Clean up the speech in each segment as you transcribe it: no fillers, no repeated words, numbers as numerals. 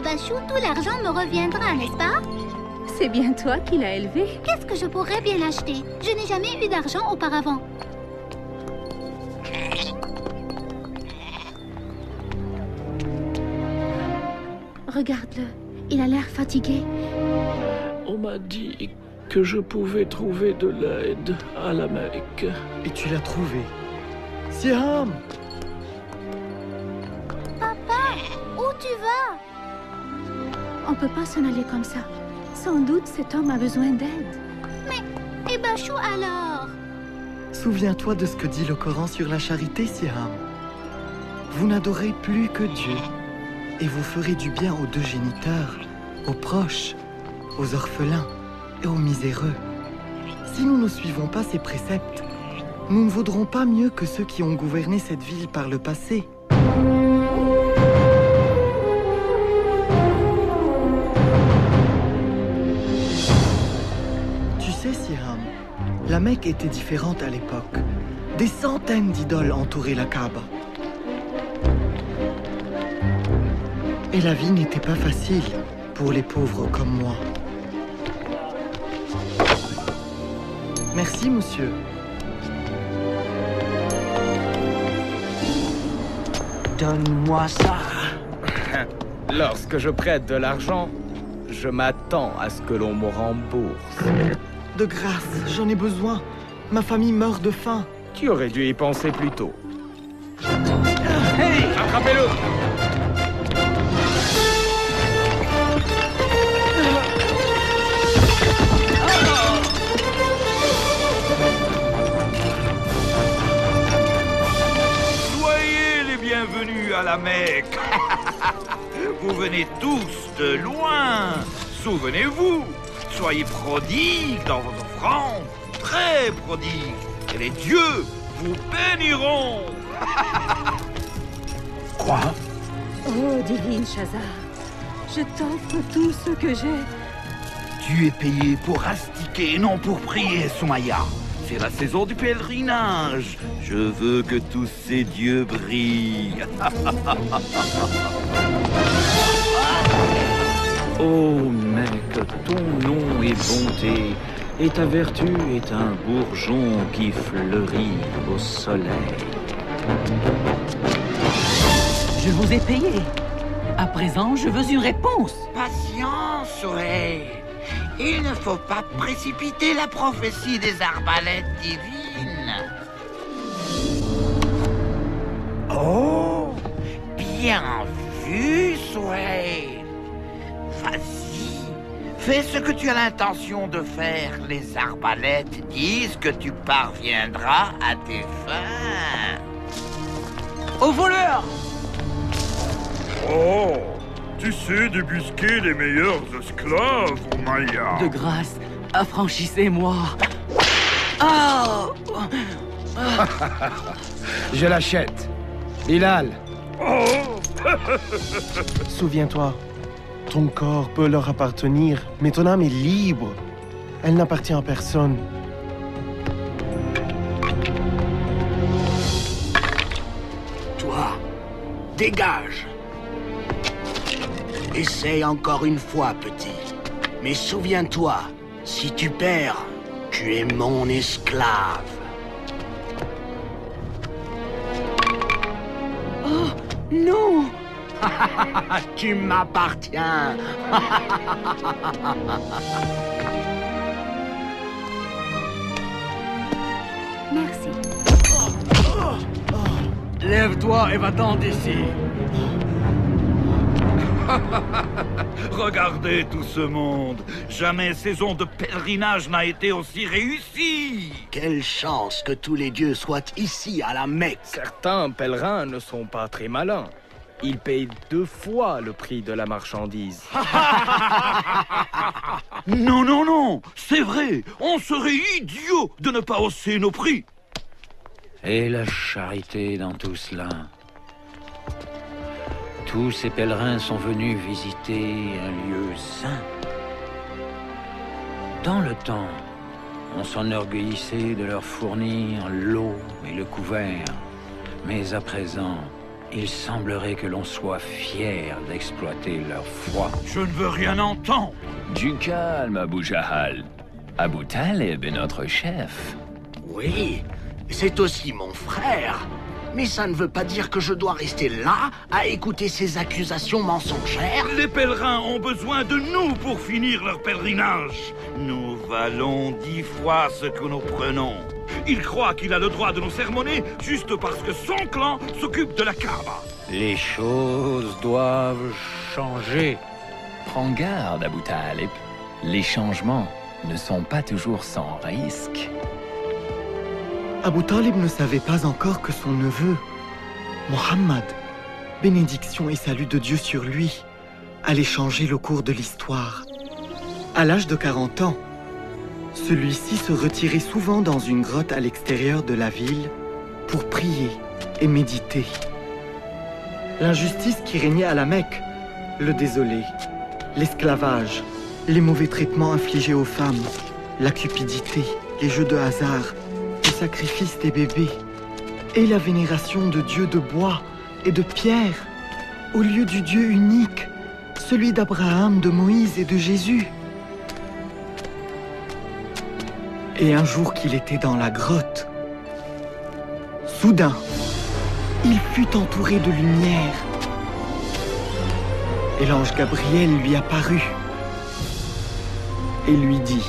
Bachou, tout l'argent me reviendra, n'est-ce pas? C'est bien toi qui l'as élevé. Qu'est-ce que je pourrais bien acheter? Je n'ai jamais eu d'argent auparavant. Regarde-le, il a l'air fatigué. On m'a dit que je pouvais trouver de l'aide à la Mecque. Et tu l'as trouvé. Siham! Papa, où tu vas? On peut pas s'en aller comme ça. Sans doute cet homme a besoin d'aide. Et Bachou alors? Souviens-toi de ce que dit le Coran sur la charité, Siham. Vous n'adorez plus que Dieu, et vous ferez du bien aux deux géniteurs, aux proches, aux orphelins et aux miséreux. Si nous ne suivons pas ces préceptes, nous ne vaudrons pas mieux que ceux qui ont gouverné cette ville par le passé. Tu sais, Siham, la Mecque était différente à l'époque. Des centaines d'idoles entouraient la Kaaba. Et la vie n'était pas facile pour les pauvres comme moi. Merci, monsieur. Donne-moi ça. Lorsque je prête de l'argent, je m'attends à ce que l'on me rembourse. De grâce, j'en ai besoin. Ma famille meurt de faim. Tu aurais dû y penser plus tôt. Hey! Attrapez-le! Soyez les bienvenus à la Mecque. Vous venez tous de loin. Souvenez-vous, soyez prodigues dans vos offrandes, très prodigues, et les dieux vous béniront. Quoi? Oh, divine Shazar, je t'offre tout ce que j'ai. Tu es payé pour astiquer, non pour prier, Soumaya. C'est la saison du pèlerinage. Je veux que tous ces dieux brillent. Ô Mecque, ton nom est bonté, et ta vertu est un bourgeon qui fleurit au soleil. Je vous ai payé. À présent, je veux une réponse. Patience, Soleil. Il ne faut pas précipiter la prophétie des arbalètes divines. Oh, bien vu, Soleil. Vas-y, fais ce que tu as l'intention de faire. Les arbalètes disent que tu parviendras à tes fins. Au voleur! Oh, tu sais débusquer les meilleurs esclaves, Maya. De grâce, affranchissez-moi. Oh! Je l'achète. Bilal, Souviens-toi, ton corps peut leur appartenir, mais ton âme est libre. Elle n'appartient à personne. Toi, dégage. Essaye encore une fois, petit. Mais souviens-toi, si tu perds, tu es mon esclave. Oh, non! Tu m'appartiens. Merci. Lève-toi et va-t'en d'ici. Regardez tout ce monde. Jamais saison de pèlerinage n'a été aussi réussie. Quelle chance que tous les dieux soient ici à la Mecque. certains pèlerins ne sont pas très malins. Ils payent 2 fois le prix de la marchandise. Non, non, non, c'est vrai. On serait idiots de ne pas hausser nos prix. Et la charité dans tout cela. Tous ces pèlerins sont venus visiter un lieu saint. Dans le temps, on s'enorgueillissait de leur fournir l'eau et le couvert. Mais à présent, Il semblerait que l'on soit fier d'exploiter leur foi. Je ne veux rien entendre. Du calme, Abu Jahal. Abu Talib est notre chef. Oui, c'est aussi mon frère. Mais ça ne veut pas dire que je dois rester là à écouter ces accusations mensongères. Les pèlerins ont besoin de nous pour finir leur pèlerinage. Nous valons 10 fois ce que nous prenons. Il croit qu'il a le droit de nous sermonner juste parce que son clan s'occupe de la Kaaba. Les choses doivent changer. Prends garde, Abu Talib. Les changements ne sont pas toujours sans risque. Abu Talib ne savait pas encore que son neveu, Mohammed, bénédiction et salut de Dieu sur lui, allait changer le cours de l'histoire. À l'âge de 40 ans, celui-ci se retirait souvent dans une grotte à l'extérieur de la ville pour prier et méditer. L'injustice qui régnait à la Mecque le désolait. L'esclavage, les mauvais traitements infligés aux femmes, la cupidité, les jeux de hasard, le sacrifice des bébés et la vénération de dieux de bois et de pierre au lieu du Dieu unique, celui d'Abraham, de Moïse et de Jésus. Et un jour qu'il était dans la grotte, soudain, il fut entouré de lumière. Et l'ange Gabriel lui apparut et lui dit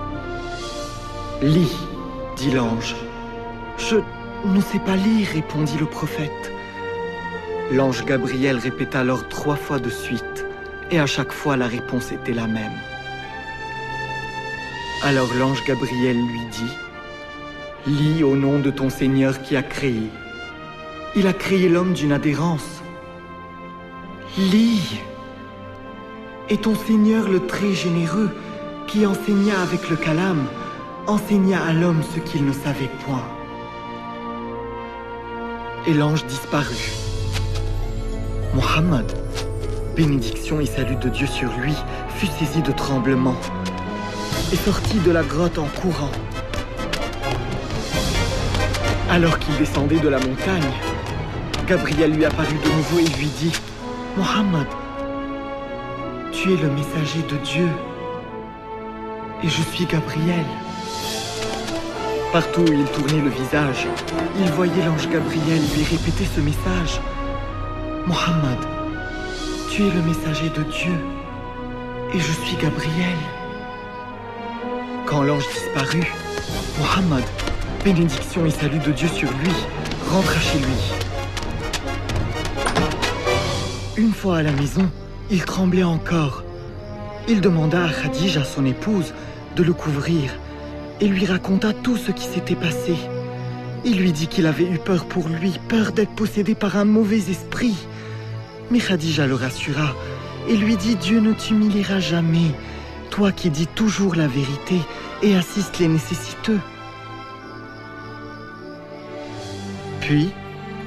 « Lis », dit l'ange. « Je ne sais pas lire », répondit le prophète. L'ange Gabriel répéta alors 3 fois de suite, et à chaque fois la réponse était la même. Alors l'ange Gabriel lui dit « Lis au nom de ton Seigneur qui a créé. Il a créé l'homme d'une adhérence. Lis. Et ton Seigneur le très généreux, qui enseigna avec le calame, enseigna à l'homme ce qu'il ne savait point. » Et l'ange disparut. Mohammed, bénédiction et salut de Dieu sur lui, fut saisi de tremblement et sortit de la grotte en courant. Alors qu'il descendait de la montagne, Gabriel lui apparut de nouveau et lui dit « Mohammed, tu es le messager de Dieu et je suis Gabriel. » Partout où il tournait le visage, il voyait l'ange Gabriel lui répéter ce message. « Mohammed, tu es le messager de Dieu et je suis Gabriel. » Quand l'ange disparut, Mohammed, bénédiction et salut de Dieu sur lui, rentra chez lui. Une fois à la maison, il tremblait encore. Il demanda à Khadija, son épouse, de le couvrir et lui raconta tout ce qui s'était passé. Il lui dit qu'il avait eu peur pour lui, peur d'être possédé par un mauvais esprit. Mais Khadija le rassura et lui dit « Dieu ne t'humiliera jamais, toi qui dis toujours la vérité et assistes les nécessiteux. » Puis,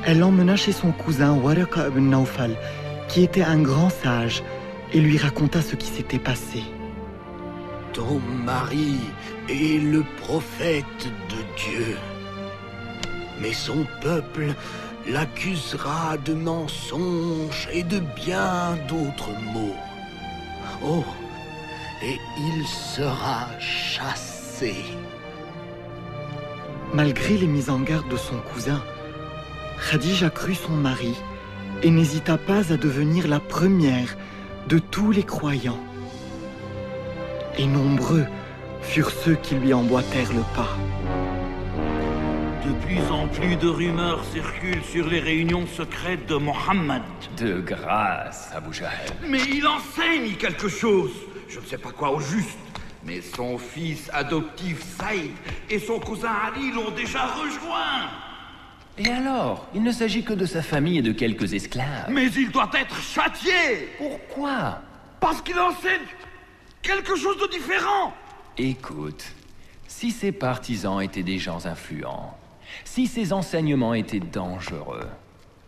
elle l'emmena chez son cousin Waraqa ibn Nawfal, qui était un grand sage, et lui raconta ce qui s'était passé. « Ton mari est le prophète de Dieu, mais son peuple l'accusera de mensonges et de bien d'autres maux. Oh, et il sera chassé. » Malgré les mises en garde de son cousin, Khadija crut son mari et n'hésita pas à devenir la première de tous les croyants. Et nombreux furent ceux qui lui emboîtèrent le pas. De plus en plus de rumeurs circulent sur les réunions secrètes de Mohammed. De grâce, Abu Jahal. Mais il enseigne quelque chose. Je ne sais pas quoi au juste. Mais son fils adoptif Saïd et son cousin Ali l'ont déjà rejoint. Et alors? Il ne s'agit que de sa famille et de quelques esclaves. Mais il doit être châtié. Pourquoi? Parce qu'il enseigne quelque chose de différent. Écoute, si ses partisans étaient des gens influents, si ses enseignements étaient dangereux,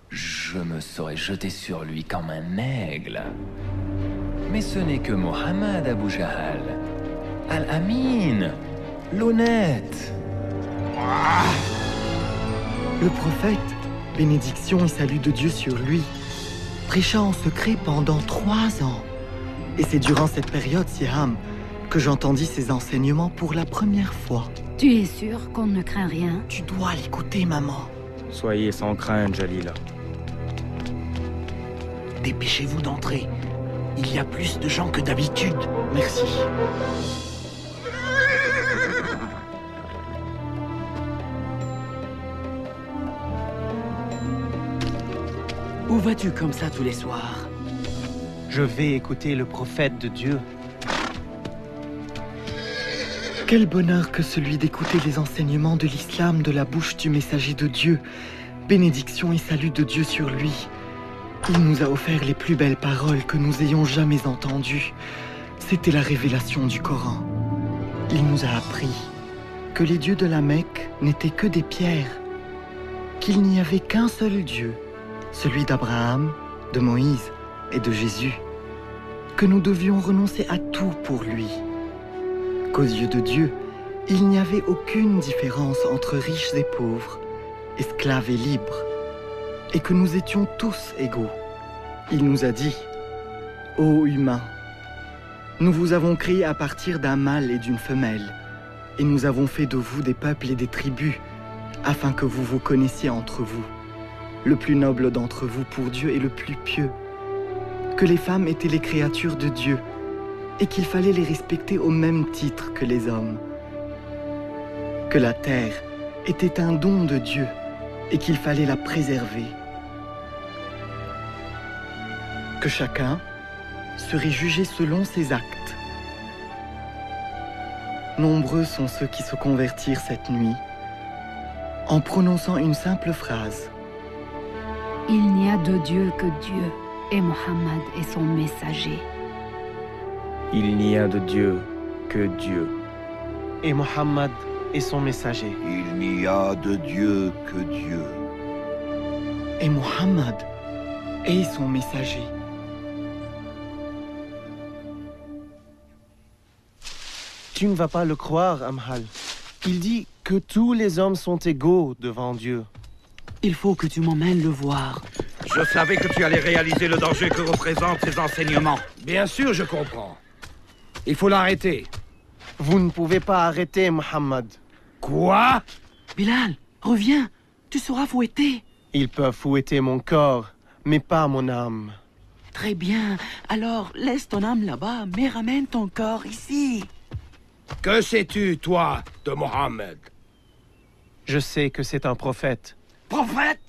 je me serais jeté sur lui comme un aigle. Mais ce n'est que Mohammed, Abu Jahal. Al-Amin, l'honnête. Le prophète, bénédiction et salut de Dieu sur lui, prêcha en secret pendant 3 ans. Et c'est durant cette période, Siam, que j'entendis ses enseignements pour la première fois. Tu es sûr qu'on ne craint rien? Tu dois l'écouter, maman. Soyez sans crainte, Jalila. Dépêchez-vous d'entrer. Il y a plus de gens que d'habitude. Merci. Où vas-tu comme ça tous les soirs? Je vais écouter le prophète de Dieu. Quel bonheur que celui d'écouter les enseignements de l'islam de la bouche du messager de Dieu. Bénédiction et salut de Dieu sur lui. Il nous a offert les plus belles paroles que nous ayons jamais entendues. C'était la révélation du Coran. Il nous a appris que les dieux de la Mecque n'étaient que des pierres, qu'il n'y avait qu'un seul Dieu, celui d'Abraham, de Moïse et de Jésus, que nous devions renoncer à tout pour lui, qu'aux yeux de Dieu, il n'y avait aucune différence entre riches et pauvres, esclaves et libres, et que nous étions tous égaux. Il nous a dit, « Ô humains, nous vous avons créés à partir d'un mâle et d'une femelle, et nous avons fait de vous des peuples et des tribus, afin que vous vous connaissiez entre vous. Le plus noble d'entre vous pour Dieu est le plus pieux, que les femmes étaient les créatures de Dieu, et qu'il fallait les respecter au même titre que les hommes, que la terre était un don de Dieu, et qu'il fallait la préserver, que chacun serait jugé selon ses actes. Nombreux sont ceux qui se convertirent cette nuit en prononçant une simple phrase. Il n'y a de Dieu que Dieu, et Mohammed est son messager. Il n'y a de Dieu que Dieu. Et Mohammed est son messager. Il n'y a de Dieu que Dieu. Et Mohammed est son messager. Tu ne vas pas le croire, Amhal. Il dit que tous les hommes sont égaux devant Dieu. Il faut que tu m'emmènes le voir. Je savais que tu allais réaliser le danger que représentent ces enseignements. Bien sûr, je comprends. Il faut l'arrêter. Vous ne pouvez pas arrêter, Mohammed. Quoi? Bilal, reviens. Tu seras fouetté. Ils peuvent fouetter mon corps, mais pas mon âme. Très bien. Alors, laisse ton âme là-bas, mais ramène ton corps ici. Que sais-tu, toi, de Mohammed? Je sais que c'est un prophète. Prophète?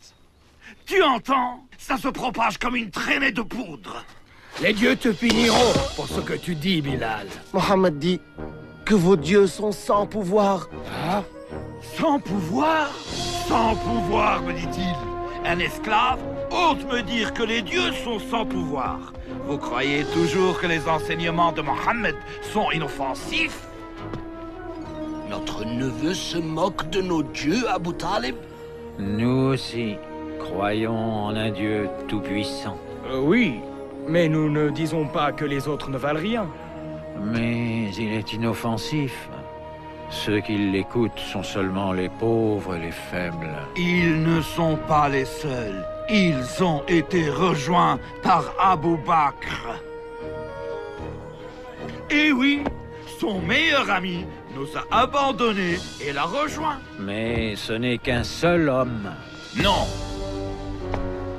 Tu entends? Ça se propage comme une traînée de poudre. Les dieux te puniront pour ce que tu dis, Bilal. Mohammed dit que vos dieux sont sans pouvoir. Ah? Sans pouvoir? Sans pouvoir, me dit-il. Un esclave ose me dire que les dieux sont sans pouvoir. Vous croyez toujours que les enseignements de Mohammed sont inoffensifs? Notre neveu se moque de nos dieux, Abu Talib? Nous aussi, croyons en un Dieu tout-puissant. Oui, mais nous ne disons pas que les autres ne valent rien. Mais il est inoffensif. Ceux qui l'écoutent sont seulement les pauvres et les faibles. Ils ne sont pas les seuls. Ils ont été rejoints par Abu Bakr. Et oui, son meilleur ami nous a abandonnés et l'a rejoint. Mais ce n'est qu'un seul homme. Non!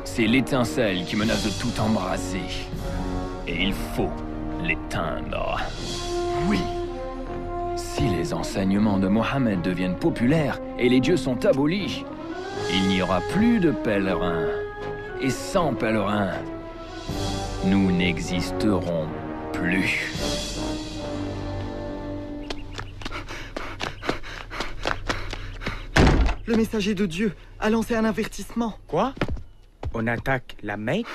C'est l'étincelle qui menace de tout embraser. Et il faut l'éteindre. Oui. Si les enseignements de Mohammed deviennent populaires et les dieux sont abolis, il n'y aura plus de pèlerins. Et sans pèlerins, nous n'existerons plus. Le messager de Dieu a lancé un avertissement. Quoi? On attaque la Mecque?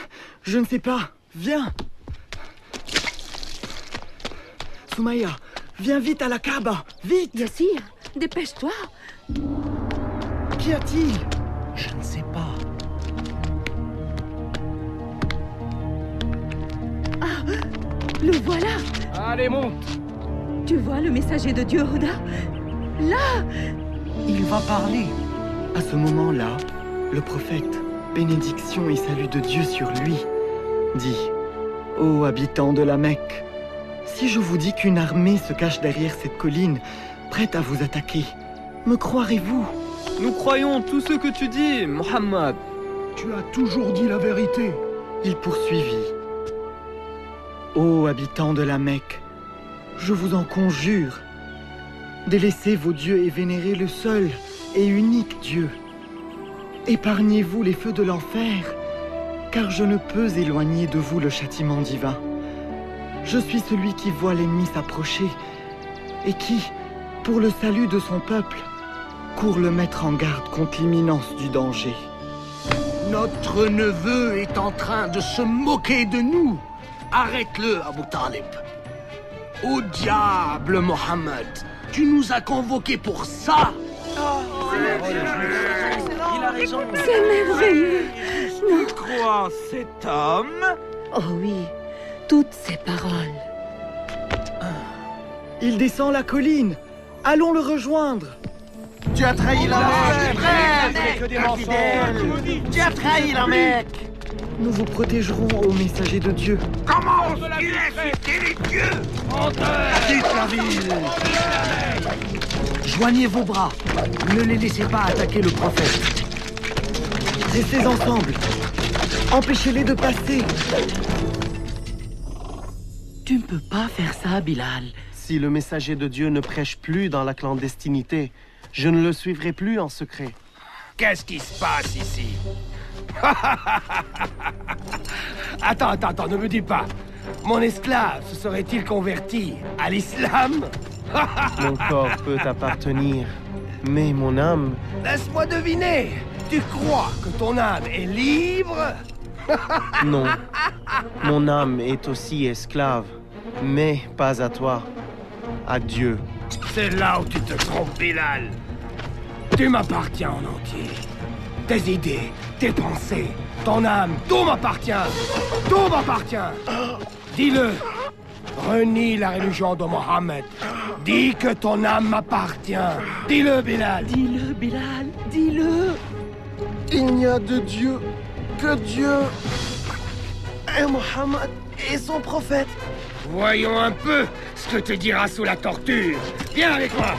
Je ne sais pas. Viens. Soumaya, viens vite à la Kaaba. Vite. Yassir, dépêche-toi. Qu'y a-t-il? Je ne sais pas. Ah, le voilà. Allez, monte. Tu vois le messager de Dieu, Huda? Là. Il va parler. À ce moment-là, le prophète, bénédiction et salut de Dieu sur lui, dit « Ô habitants de la Mecque, si je vous dis qu'une armée se cache derrière cette colline, prête à vous attaquer, me croirez-vous » Nous croyons tout ce que tu dis, Mohammed. Tu as toujours dit la vérité. Il poursuivit « Ô habitants de la Mecque, je vous en conjure, délaissez vos dieux et vénérez le seul et unique Dieu. Épargnez-vous les feux de l'enfer, car je ne peux éloigner de vous le châtiment divin. Je suis celui qui voit l'ennemi s'approcher et qui, pour le salut de son peuple, court le mettre en garde contre l'imminence du danger. » Notre neveu est en train de se moquer de nous. Arrête-le, Abu Talib. Au diable, Mohammed. Tu nous as convoqués pour ça. Il a raison. C'est merveilleux. Tu crois cet homme? Oh oui, toutes ces paroles. Il descend la colline. Allons le rejoindre. Tu as trahi la Mecque. Tu as trahi la Mecque. Nous vous protégerons, ô messagers de Dieu. Comment oses-tu insulter les dieux? Quitte la ville. Joignez vos bras. Ne les laissez pas attaquer le prophète. Restez ensemble. Empêchez-les de passer. Tu ne peux pas faire ça, Bilal. Si le messager de Dieu ne prêche plus dans la clandestinité, je ne le suivrai plus en secret. Qu'est-ce qui se passe ici? Attends, ne me dis pas. Mon esclave se serait-il converti à l'islam? Mon corps peut appartenir, mais mon âme... Laisse-moi deviner. Tu crois que ton âme est libre? Non. Mon âme est aussi esclave, mais pas à toi. À Dieu. C'est là où tu te trompes, Bilal. Tu m'appartiens en entier. Tes idées, tes pensées, ton âme, tout m'appartient. Tout m'appartient. Dis-le. Renie la religion de Mohammed. Dis que ton âme m'appartient. Dis-le, Bilal. Dis-le, Bilal. Dis-le. Il n'y a de Dieu que Dieu et Mohammed et son prophète. Voyons un peu ce que tu diras sous la torture. Viens avec moi.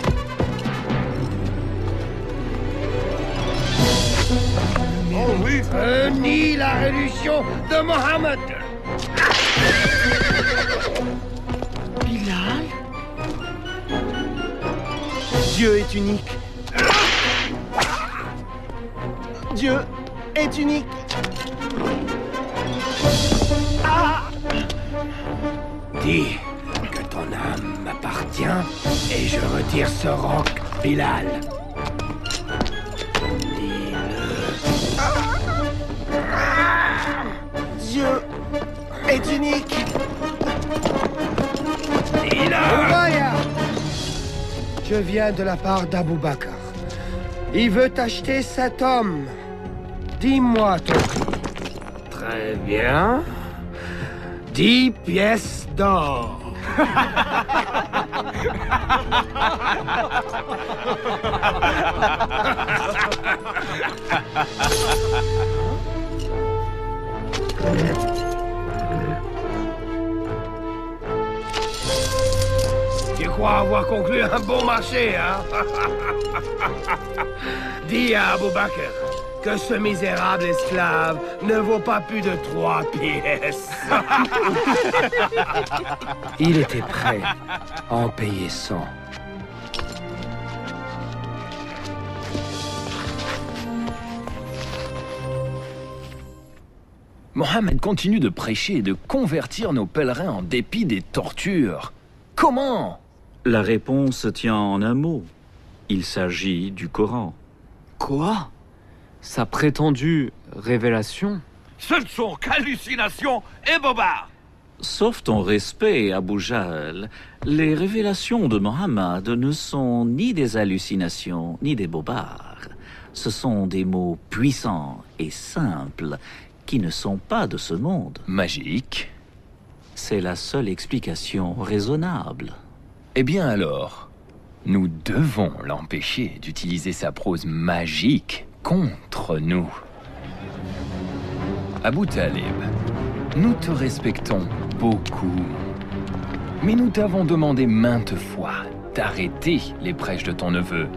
Oh oui. Renie la religion de Mohammed. Bilal? Dieu est unique. Dieu est unique. Dis que ton âme m'appartient et je retire ce roc, Bilal. Dieu est unique. Je viens de la part d'Abou Bakr. Il veut acheter cet homme. Dis-moi ton prix. Très bien. 10 pièces d'or. Tu crois avoir conclu un bon marché, hein? Dis à Abou Bakr que ce misérable esclave ne vaut pas plus de 3 pièces. Il était prêt à en payer 100. Mohammed continue de prêcher et de convertir nos pèlerins en dépit des tortures. Comment? La réponse tient en un mot. Il s'agit du Coran. Quoi? Sa prétendue révélation? Ce ne sont qu'hallucinations et bobards. Sauf ton respect, Abu Jahl, les révélations de Mohammed ne sont ni des hallucinations, ni des bobards. Ce sont des mots puissants et simples qui ne sont pas de ce monde. Magique? C'est la seule explication raisonnable. Eh bien alors, nous devons l'empêcher d'utiliser sa prose magique contre nous. Abu Talib, nous te respectons beaucoup. Mais nous t'avons demandé maintes fois d'arrêter les prêches de ton neveu.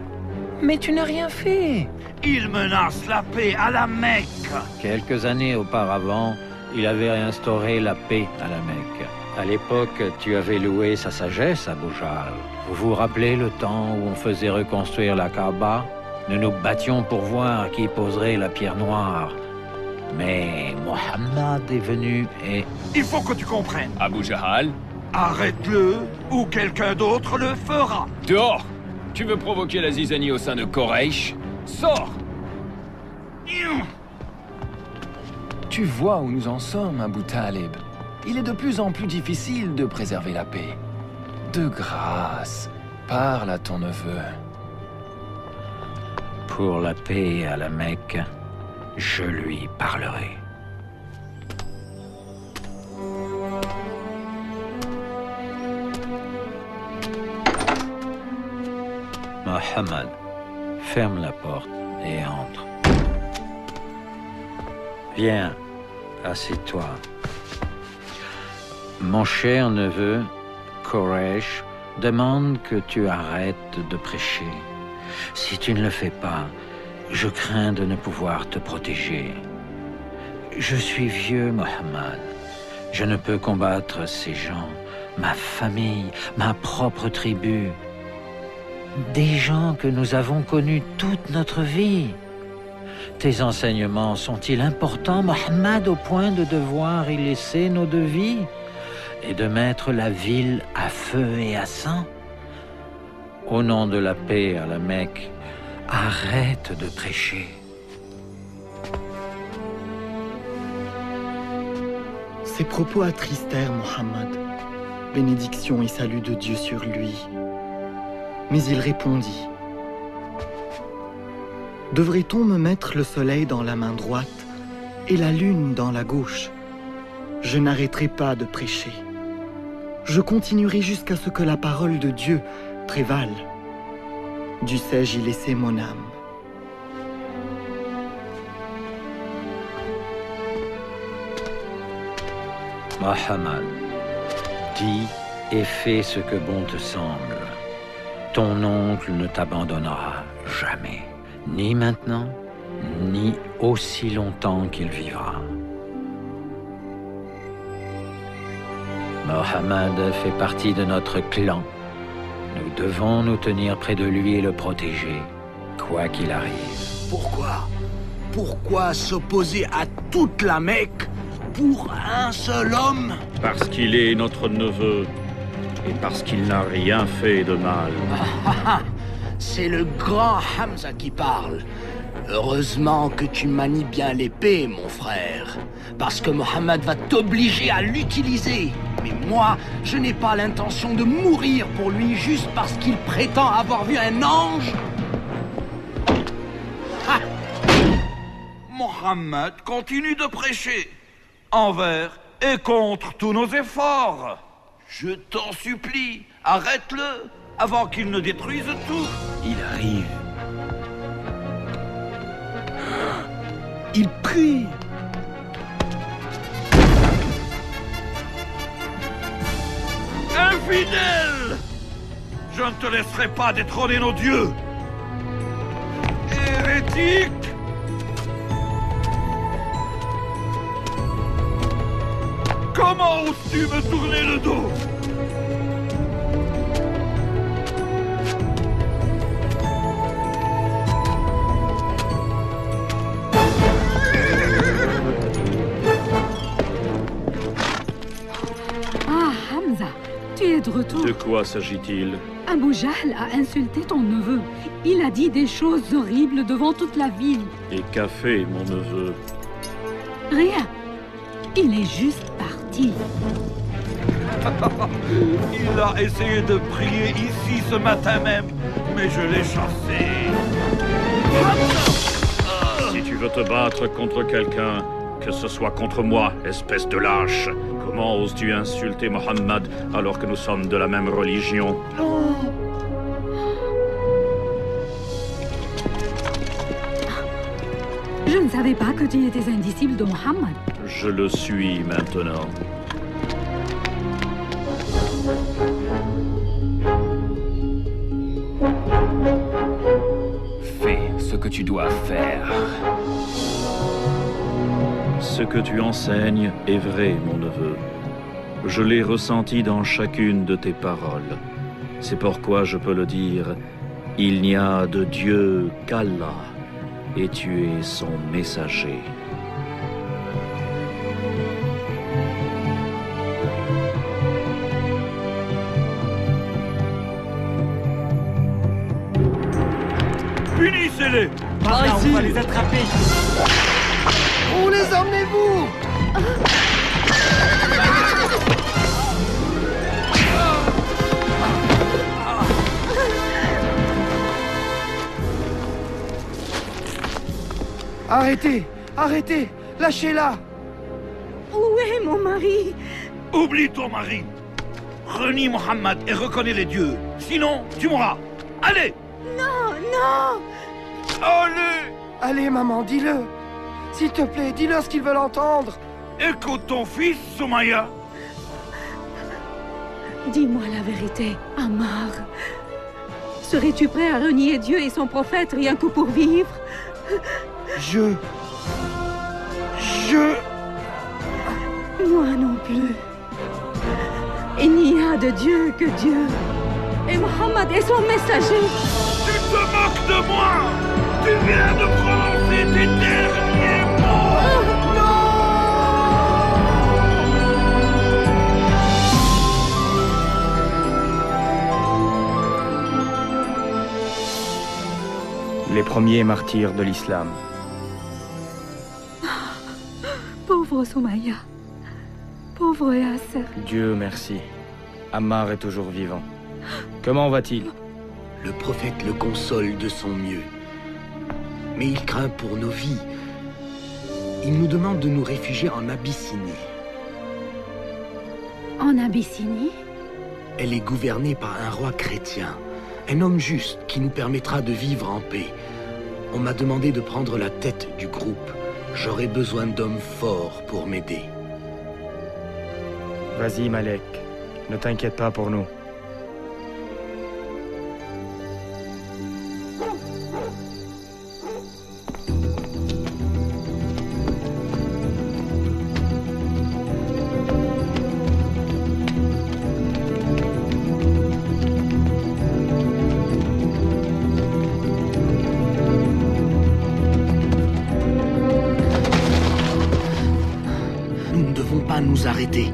Mais tu n'as rien fait. Il menace la paix à la Mecque. Quelques années auparavant, il avait réinstauré la paix à la Mecque. À l'époque, tu avais loué sa sagesse, Abu Jahl. Vous vous rappelez le temps où on faisait reconstruire la Kaaba? Nous nous battions pour voir qui poserait la pierre noire. Mais Mohammed est venu et... Il faut que tu comprennes. Abu Jahl, arrête-le ou quelqu'un d'autre le fera. Dehors! Tu veux provoquer la zizanie au sein de Quraysh? Sors! Tu vois où nous en sommes, Abu Talib. Il est de plus en plus difficile de préserver la paix. De grâce, parle à ton neveu. Pour la paix à la Mecque, je lui parlerai. Mohammed, ferme la porte et entre. Viens, assieds-toi. Mon cher neveu, Quraysh, demande que tu arrêtes de prêcher. Si tu ne le fais pas, je crains de ne pouvoir te protéger. Je suis vieux, Mohammed. Je ne peux combattre ces gens, ma famille, ma propre tribu. Des gens que nous avons connus toute notre vie. Tes enseignements sont-ils importants, Mohammed, au point de devoir y laisser nos deux vies et de mettre la ville à feu et à sang? Au nom de la paix à la Mecque, arrête de prêcher. Ces propos attristèrent Mohammed. Bénédiction et salut de Dieu sur lui. Mais il répondit: devrait-on me mettre le soleil dans la main droite et la lune dans la gauche? Je n'arrêterai pas de prêcher. Je continuerai jusqu'à ce que la parole de Dieu prévale. Dussé-je y laisser mon âme? Mohammed, dis et fais ce que bon te semble. Ton oncle ne t'abandonnera jamais, ni maintenant, ni aussi longtemps qu'il vivra. Mohammed fait partie de notre clan. Nous devons nous tenir près de lui et le protéger, quoi qu'il arrive. Pourquoi? Pourquoi s'opposer à toute la Mecque pour un seul homme? Parce qu'il est notre neveu. Et parce qu'il n'a rien fait de mal. C'est le grand Hamza qui parle. Heureusement que tu manies bien l'épée, mon frère. Parce que Mohammed va t'obliger à l'utiliser. Mais moi, je n'ai pas l'intention de mourir pour lui juste parce qu'il prétend avoir vu un ange. Mohammed continue de prêcher, envers et contre tous nos efforts. Je t'en supplie, arrête-le, avant qu'il ne détruise tout. Il arrive. Il prie. Infidèle! Je ne te laisserai pas détrôner nos dieux. Hérétique! Comment oses-tu me tourner le dos? Ah, Hamza, tu es de retour. De quoi s'agit-il? Abu Jahl a insulté ton neveu. Il a dit des choses horribles devant toute la ville. Et qu'a fait mon neveu? Rien. Il est juste parti. Il a essayé de prier ici ce matin même, mais je l'ai chassé. Si tu veux te battre contre quelqu'un, que ce soit contre moi, espèce de lâche. Comment oses-tu insulter Mohammed alors que nous sommes de la même religion? Je ne savais pas que tu étais un disciple de Mohammed. Je le suis maintenant. Fais ce que tu dois faire. Ce que tu enseignes est vrai, mon neveu. Je l'ai ressenti dans chacune de tes paroles. C'est pourquoi je peux le dire, il n'y a de Dieu qu'Allah, et tu es son messager. Punissez-les! Par ici. On va les attraper. Où les emmenez-vous? Arrêtez! Arrêtez! Lâchez-la! Où est mon mari? Oublie ton mari! Renie Mohammed et reconnais les dieux. Sinon, tu mourras. Allez! Non, non! Allez! Allez, maman, dis-le! S'il te plaît, dis-leur ce qu'ils veulent entendre! Écoute ton fils, Soumaya. Dis-moi la vérité, Ammar. Serais-tu prêt à renier Dieu et son prophète rien que pour vivre? Moi non plus. Il n'y a de Dieu que Dieu. Et Mohammed est son messager. Tu te moques de moi! Tu viens de prononcer tes derniers mots! Les premiers martyrs de l'islam. Pauvre Soumaya. Pauvre Yasser. Dieu merci. Ammar est toujours vivant. Comment va-t-il? Le prophète le console de son mieux. Mais il craint pour nos vies. Il nous demande de nous réfugier en Abyssinie. En Abyssinie? Elle est gouvernée par un roi chrétien. Un homme juste qui nous permettra de vivre en paix. On m'a demandé de prendre la tête du groupe. J'aurai besoin d'hommes forts pour m'aider. Vas-y, Malek. Ne t'inquiète pas pour nous. Nous arrêter.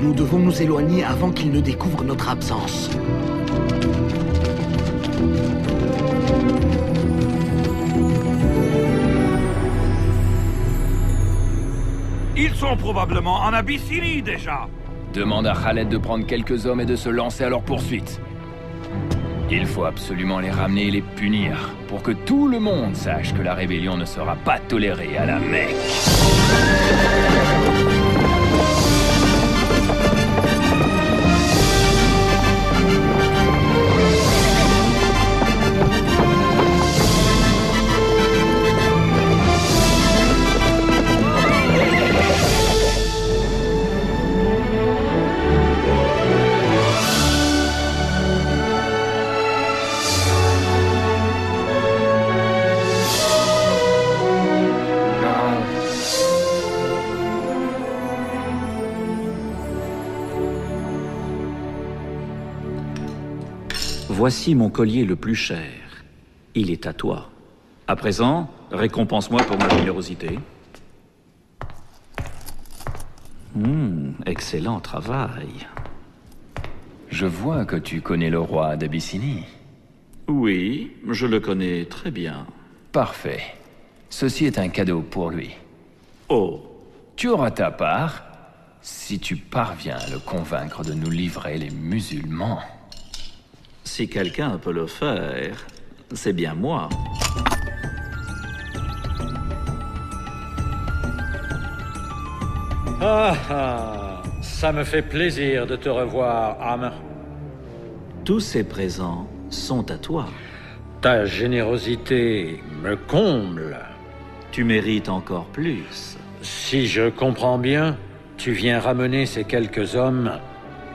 Nous devons nous éloigner avant qu'ils ne découvrent notre absence. Ils sont probablement en Abyssinie déjà. Demande à Khaled de prendre quelques hommes et de se lancer à leur poursuite. Il faut absolument les ramener et les punir, pour que tout le monde sache que la rébellion ne sera pas tolérée à la Mecque. Voici mon collier le plus cher. Il est à toi. À présent, récompense-moi pour ma générosité. Excellent travail. Je vois que tu connais le roi d'Abyssinie. Oui, je le connais très bien. Parfait. Ceci est un cadeau pour lui. Oh. Tu auras ta part si tu parviens à le convaincre de nous livrer les musulmans. Si quelqu'un peut le faire, c'est bien moi. Ça me fait plaisir de te revoir, Amr. Tous ces présents sont à toi. Ta générosité me comble. Tu mérites encore plus. Si je comprends bien, tu viens ramener ces quelques hommes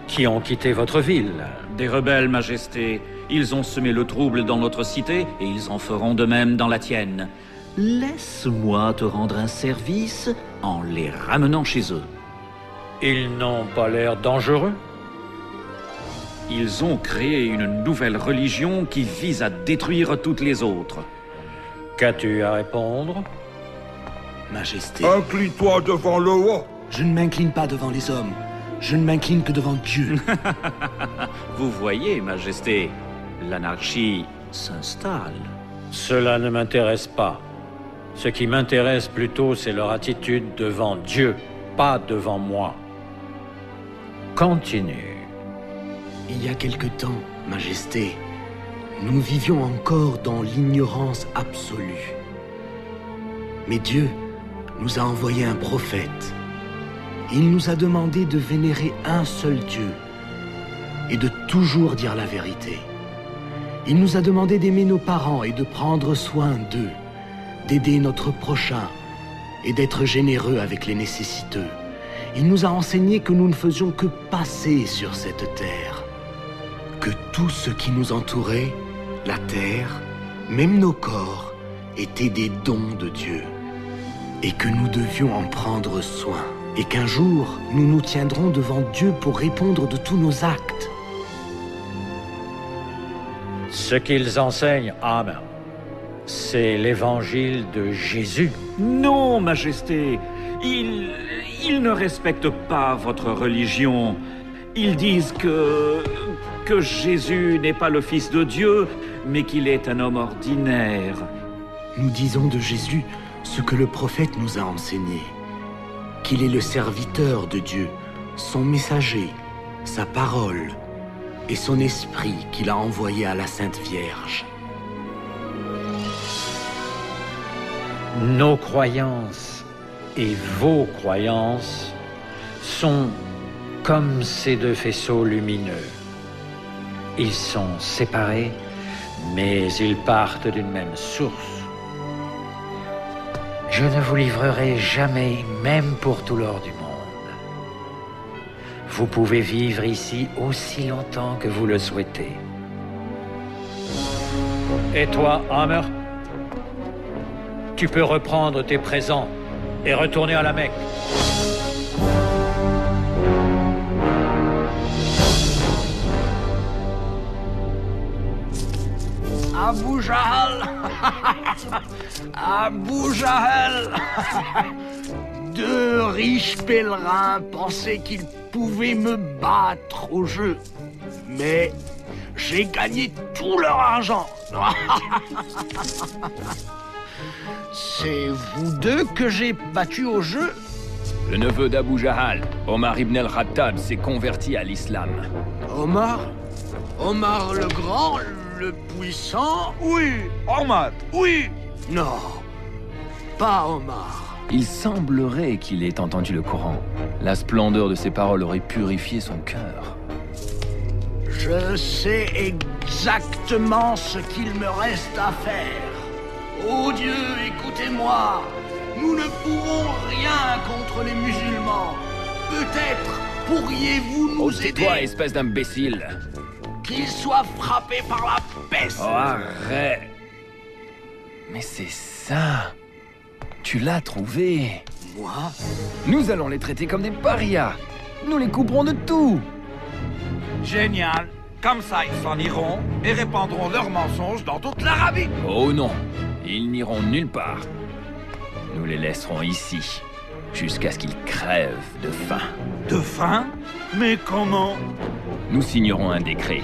qui ont quitté votre ville. Des rebelles, Majesté. Ils ont semé le trouble dans notre cité et ils en feront de même dans la tienne. Laisse-moi te rendre un service en les ramenant chez eux. Ils n'ont pas l'air dangereux? Ils ont créé une nouvelle religion qui vise à détruire toutes les autres. Qu'as-tu à répondre? Majesté. Incline-toi devant le roi. Je ne m'incline pas devant les hommes. Je ne m'incline que devant Dieu. Vous voyez, Majesté, l'anarchie s'installe. Cela ne m'intéresse pas. Ce qui m'intéresse plutôt, c'est leur attitude devant Dieu, pas devant moi. Continue. Il y a quelque temps, Majesté, nous vivions encore dans l'ignorance absolue. Mais Dieu nous a envoyé un prophète. Il nous a demandé de vénérer un seul Dieu et de toujours dire la vérité. Il nous a demandé d'aimer nos parents et de prendre soin d'eux, d'aider notre prochain et d'être généreux avec les nécessiteux. Il nous a enseigné que nous ne faisions que passer sur cette terre, que tout ce qui nous entourait, la terre, même nos corps, étaient des dons de Dieu, et que nous devions en prendre soin, et qu'un jour, nous nous tiendrons devant Dieu pour répondre de tous nos actes. Ce qu'ils enseignent, Amr, c'est l'évangile de Jésus. Non, Majesté, ils ne respectent pas votre religion. Ils disent que Jésus n'est pas le Fils de Dieu, mais qu'il est un homme ordinaire. Nous disons de Jésus ce que le prophète nous a enseigné, qu'il est le serviteur de Dieu, son messager, sa parole et son esprit qu'il a envoyé à la Sainte Vierge. Nos croyances et vos croyances sont comme ces deux faisceaux lumineux. Ils sont séparés, mais ils partent d'une même source. Je ne vous livrerai jamais, même pour tout l'or du monde. Vous pouvez vivre ici aussi longtemps que vous le souhaitez. Et toi, Amr, tu peux reprendre tes présents et retourner à la Mecque. Abu Jahl. Abu Jahl. Deux riches pèlerins pensaient qu'ils pouvaient me battre au jeu. Mais j'ai gagné tout leur argent. C'est vous deux que j'ai battu au jeu? Le neveu d'Abu Jahl, Omar ibn al-Khattab, s'est converti à l'islam. Omar? Omar le Grand, le Puissant? Oui, Omar, oui. Non, pas Omar. Il semblerait qu'il ait entendu le Coran. La splendeur de ses paroles aurait purifié son cœur. Je sais exactement ce qu'il me reste à faire. Oh Dieu, écoutez-moi. Nous ne pouvons rien contre les musulmans. Peut-être pourriez-vous nous aider? Tais-toi, espèce d'imbécile. Qu'ils soient frappés par la peste. Oh, arrête. Mais c'est ça. Tu l'as trouvé. Moi? Nous allons les traiter comme des parias. Nous les couperons de tout. Génial. Comme ça, ils s'en iront et répandront leurs mensonges dans toute l'Arabie. Oh non, ils n'iront nulle part. Nous les laisserons ici, jusqu'à ce qu'ils crèvent de faim. De faim? Mais comment? Nous signerons un décret,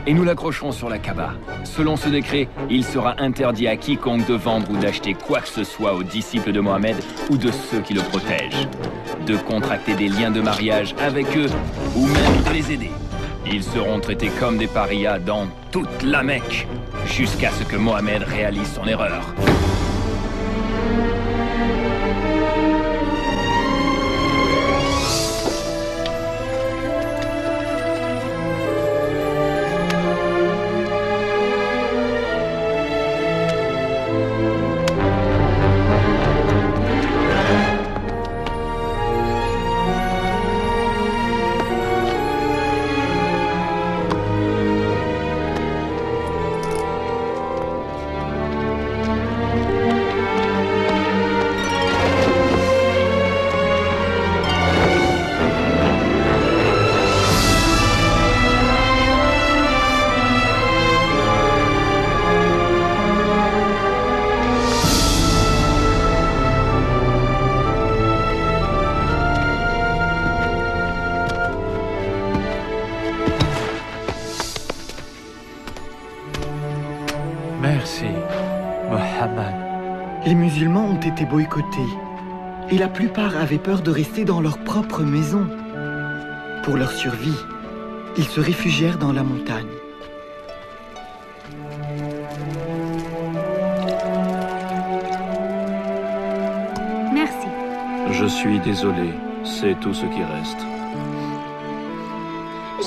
et nous l'accrocherons sur la Kaaba. Selon ce décret, il sera interdit à quiconque de vendre ou d'acheter quoi que ce soit aux disciples de Mohammed ou de ceux qui le protègent, de contracter des liens de mariage avec eux, ou même de les aider. Ils seront traités comme des parias dans toute la Mecque, jusqu'à ce que Mohammed réalise son erreur. Merci, Mohammed. Les musulmans ont été boycottés. Et la plupart avaient peur de rester dans leur propre maison. Pour leur survie, ils se réfugièrent dans la montagne. Merci. Je suis désolé, c'est tout ce qui reste.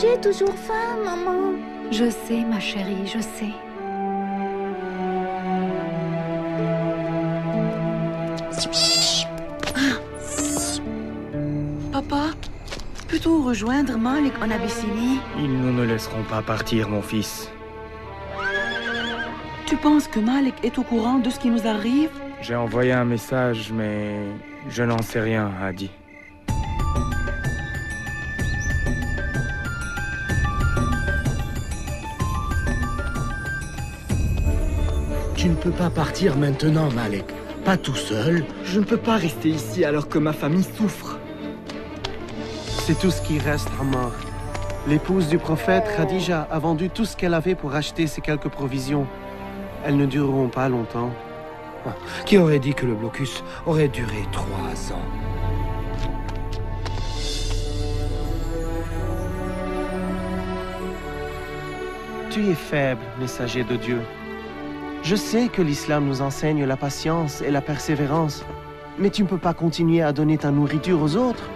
J'ai toujours faim, maman. Je sais, ma chérie, je sais. Papa, peux-tu rejoindre Malik en Abyssinie? Ils ne nous laisseront pas partir, mon fils. Tu penses que Malik est au courant de ce qui nous arrive? J'ai envoyé un message, mais je n'en sais rien, Hadi. Tu ne peux pas partir maintenant, Malik. Pas tout seul. Je ne peux pas rester ici alors que ma famille souffre. C'est tout ce qui reste, Ammar. L'épouse du prophète, Khadija, a vendu tout ce qu'elle avait pour acheter ces quelques provisions. Elles ne dureront pas longtemps. Qui aurait dit que le blocus aurait duré 3 ans? Tu es faible, messager de Dieu. Je sais que l'islam nous enseigne la patience et la persévérance, mais tu ne peux pas continuer à donner ta nourriture aux autres.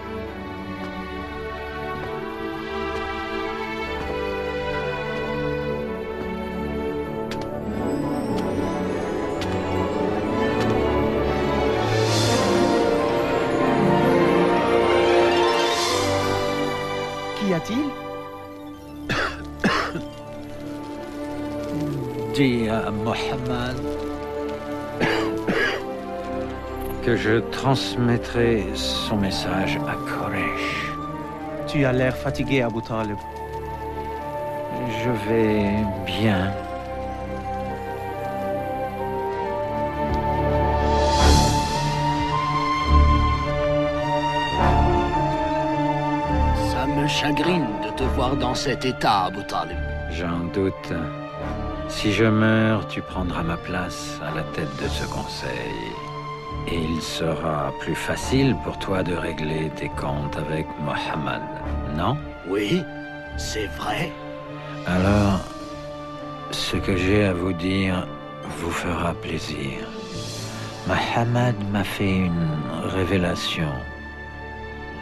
Qu'y a-t-il? Dis à Mohammed que je transmettrai son message à Koresh. Tu as l'air fatigué, Abu Talib. Je vais bien. Ça me chagrine de te voir dans cet état, Abu Talib. J'en doute. Si je meurs, tu prendras ma place à la tête de ce conseil. Et il sera plus facile pour toi de régler tes comptes avec Mohammed, non? Oui, c'est vrai. Alors, ce que j'ai à vous dire vous fera plaisir. Mohammed m'a fait une révélation.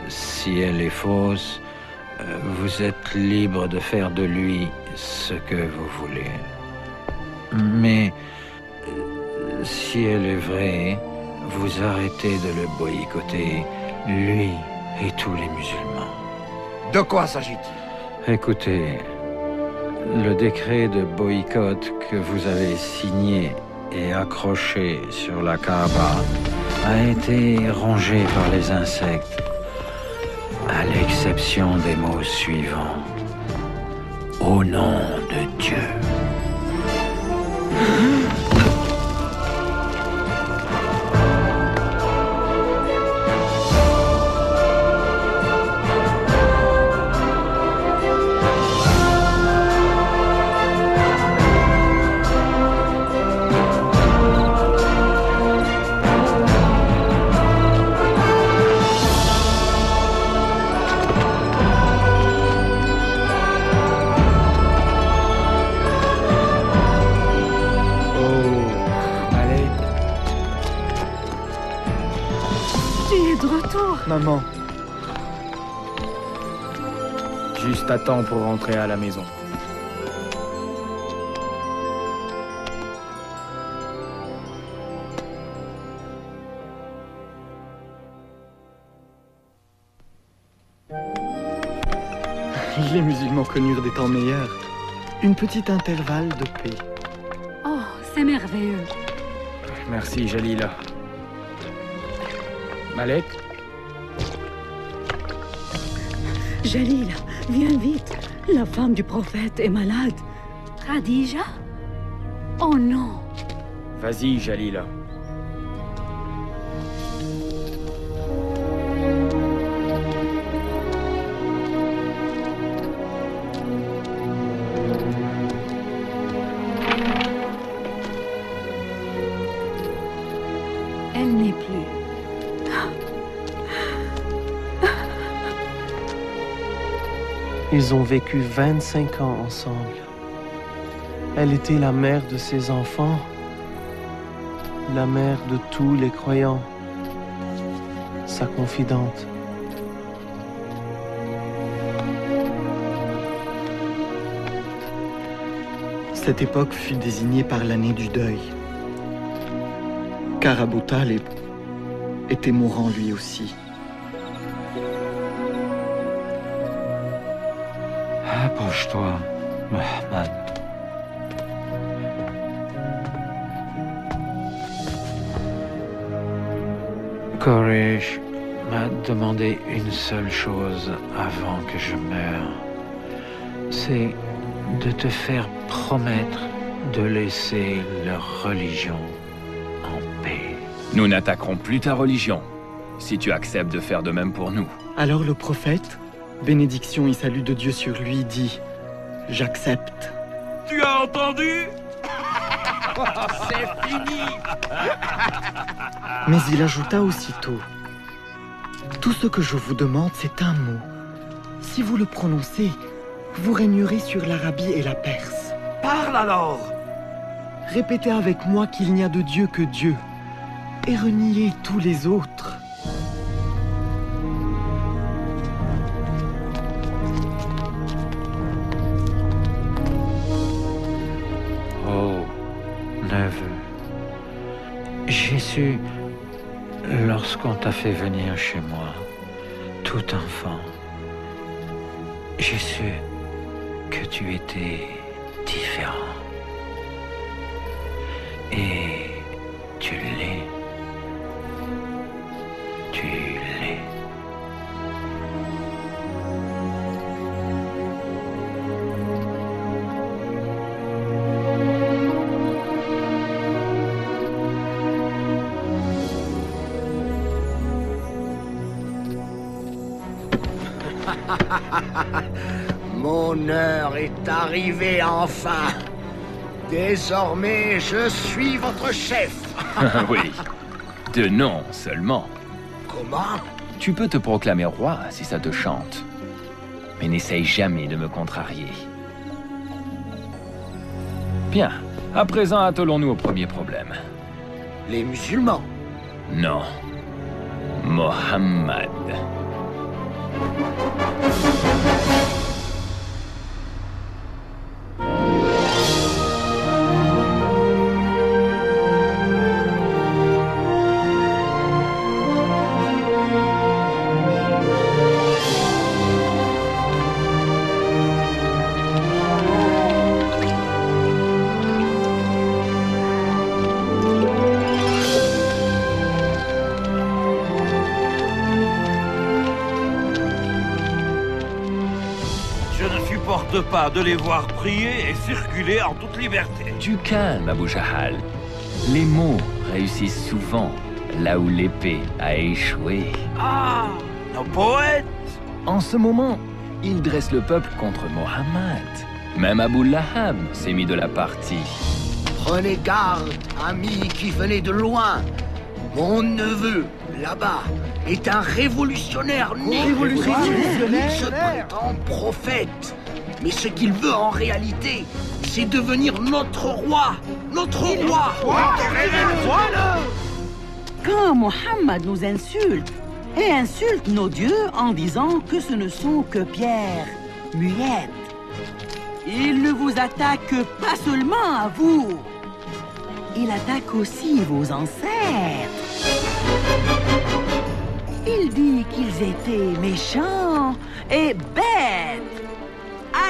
Si elle est fausse, vous êtes libre de faire de lui ce que vous voulez. Mais si elle est vraie, vous arrêtez de le boycotter, lui et tous les musulmans. De quoi s'agit-il? Écoutez, le décret de boycott que vous avez signé et accroché sur la Kaaba a été rongé par les insectes, à l'exception des mots suivants. Au nom de Dieu. Maman. Juste à temps pour rentrer à la maison. Les musulmans connurent des temps meilleurs. Une petite intervalle de paix. Oh, c'est merveilleux. Merci, Jalila. Malek? Jalila, viens vite. La femme du prophète est malade. Khadija? Oh non. Vas-y, Jalila. Ils ont vécu 25 ans ensemble. Elle était la mère de ses enfants, la mère de tous les croyants, sa confidente. Cette époque fut désignée par l'année du deuil, car Abu Talib était mourant lui aussi. Approche-toi, Muhammad. Quraysh m'a demandé une seule chose avant que je meure. C'est de te faire promettre de laisser leur religion en paix. Nous n'attaquerons plus ta religion, si tu acceptes de faire de même pour nous. Alors le prophète, bénédiction et salut de Dieu sur lui, dit « J'accepte ». Tu as entendu? C'est fini. Mais il ajouta aussitôt « Tout ce que je vous demande, c'est un mot. Si vous le prononcez, vous régnerez sur l'Arabie et la Perse. Parle alors. Répétez avec moi qu'il n'y a de Dieu que Dieu, et reniez tous les autres. » Oh, neveu, j'ai su, lorsqu'on t'a fait venir chez moi, tout enfant, j'ai su que tu étais différent. Et tu l'es. Tu l'es. Mon heure est arrivée enfin. Désormais, je suis votre chef. Oui, de nom seulement. Comment? Tu peux te proclamer roi si ça te chante. Mais n'essaye jamais de me contrarier. Bien, à présent attelons-nous au premier problème. Les musulmans? Non. Mohammed. Pas de les voir prier et circuler en toute liberté. Du calme, Abu Jahal. Les mots réussissent souvent là où l'épée a échoué. Ah, nos poètes! En ce moment, ils dressent le peuple contre Mohammed. Même Abu Lahab s'est mis de la partie. Prenez garde, amis qui venez de loin. Mon neveu, là-bas, est un révolutionnaire né. Il se prétend prophète. Mais ce qu'il veut en réalité, c'est devenir notre roi. Notre roi. Quand Mohammed nous insulte, et insulte nos dieux en disant que ce ne sont que pierres muettes, il ne vous attaque pas seulement à vous, il attaque aussi vos ancêtres. Il dit qu'ils étaient méchants et bêtes.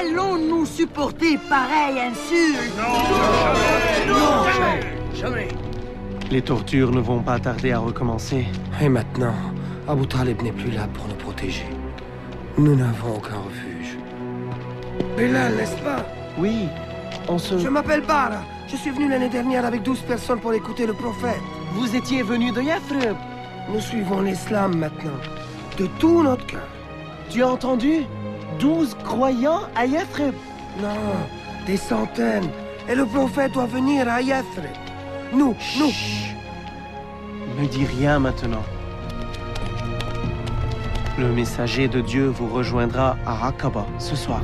Allons-nous supporter pareille insulte? Non, jamais. Les tortures ne vont pas tarder à recommencer. Et maintenant, Abu Talib n'est plus là pour nous protéger. Nous n'avons aucun refuge. Bilal, n'est-ce pas? Oui, on se... Je m'appelle Bara. Je suis venu l'année dernière avec 12 personnes pour écouter le prophète. Vous étiez venu de Yathrib. Nous suivons l'islam maintenant, de tout notre cœur. Tu as entendu? 12 croyants à Yathrib. Non, des centaines. Et le prophète doit venir à Yathrib. Nous. Ne dis rien maintenant. Le messager de Dieu vous rejoindra à Aqaba ce soir.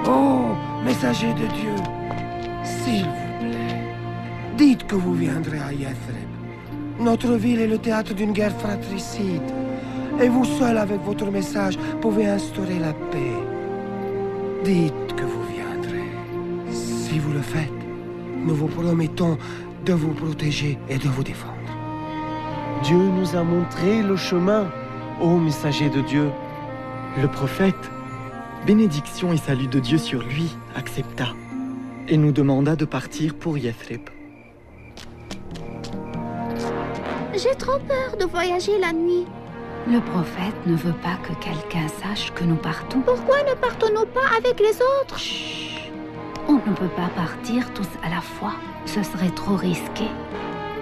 Oh, messager de Dieu, s'il vous plaît, dites que vous viendrez à Yathrib. Notre ville est le théâtre d'une guerre fratricide. Et vous seul, avec votre message, pouvez instaurer la paix. Dites que vous viendrez. Si vous le faites, nous vous promettons de vous protéger et de vous défendre. Dieu nous a montré le chemin, ô messager de Dieu. Le prophète, bénédiction et salut de Dieu sur lui, accepta et nous demanda de partir pour Yathrib. J'ai trop peur de voyager la nuit. Le prophète ne veut pas que quelqu'un sache que nous partons. Pourquoi ne partons-nous pas avec les autres? Chut. On ne peut pas partir tous à la fois. Ce serait trop risqué.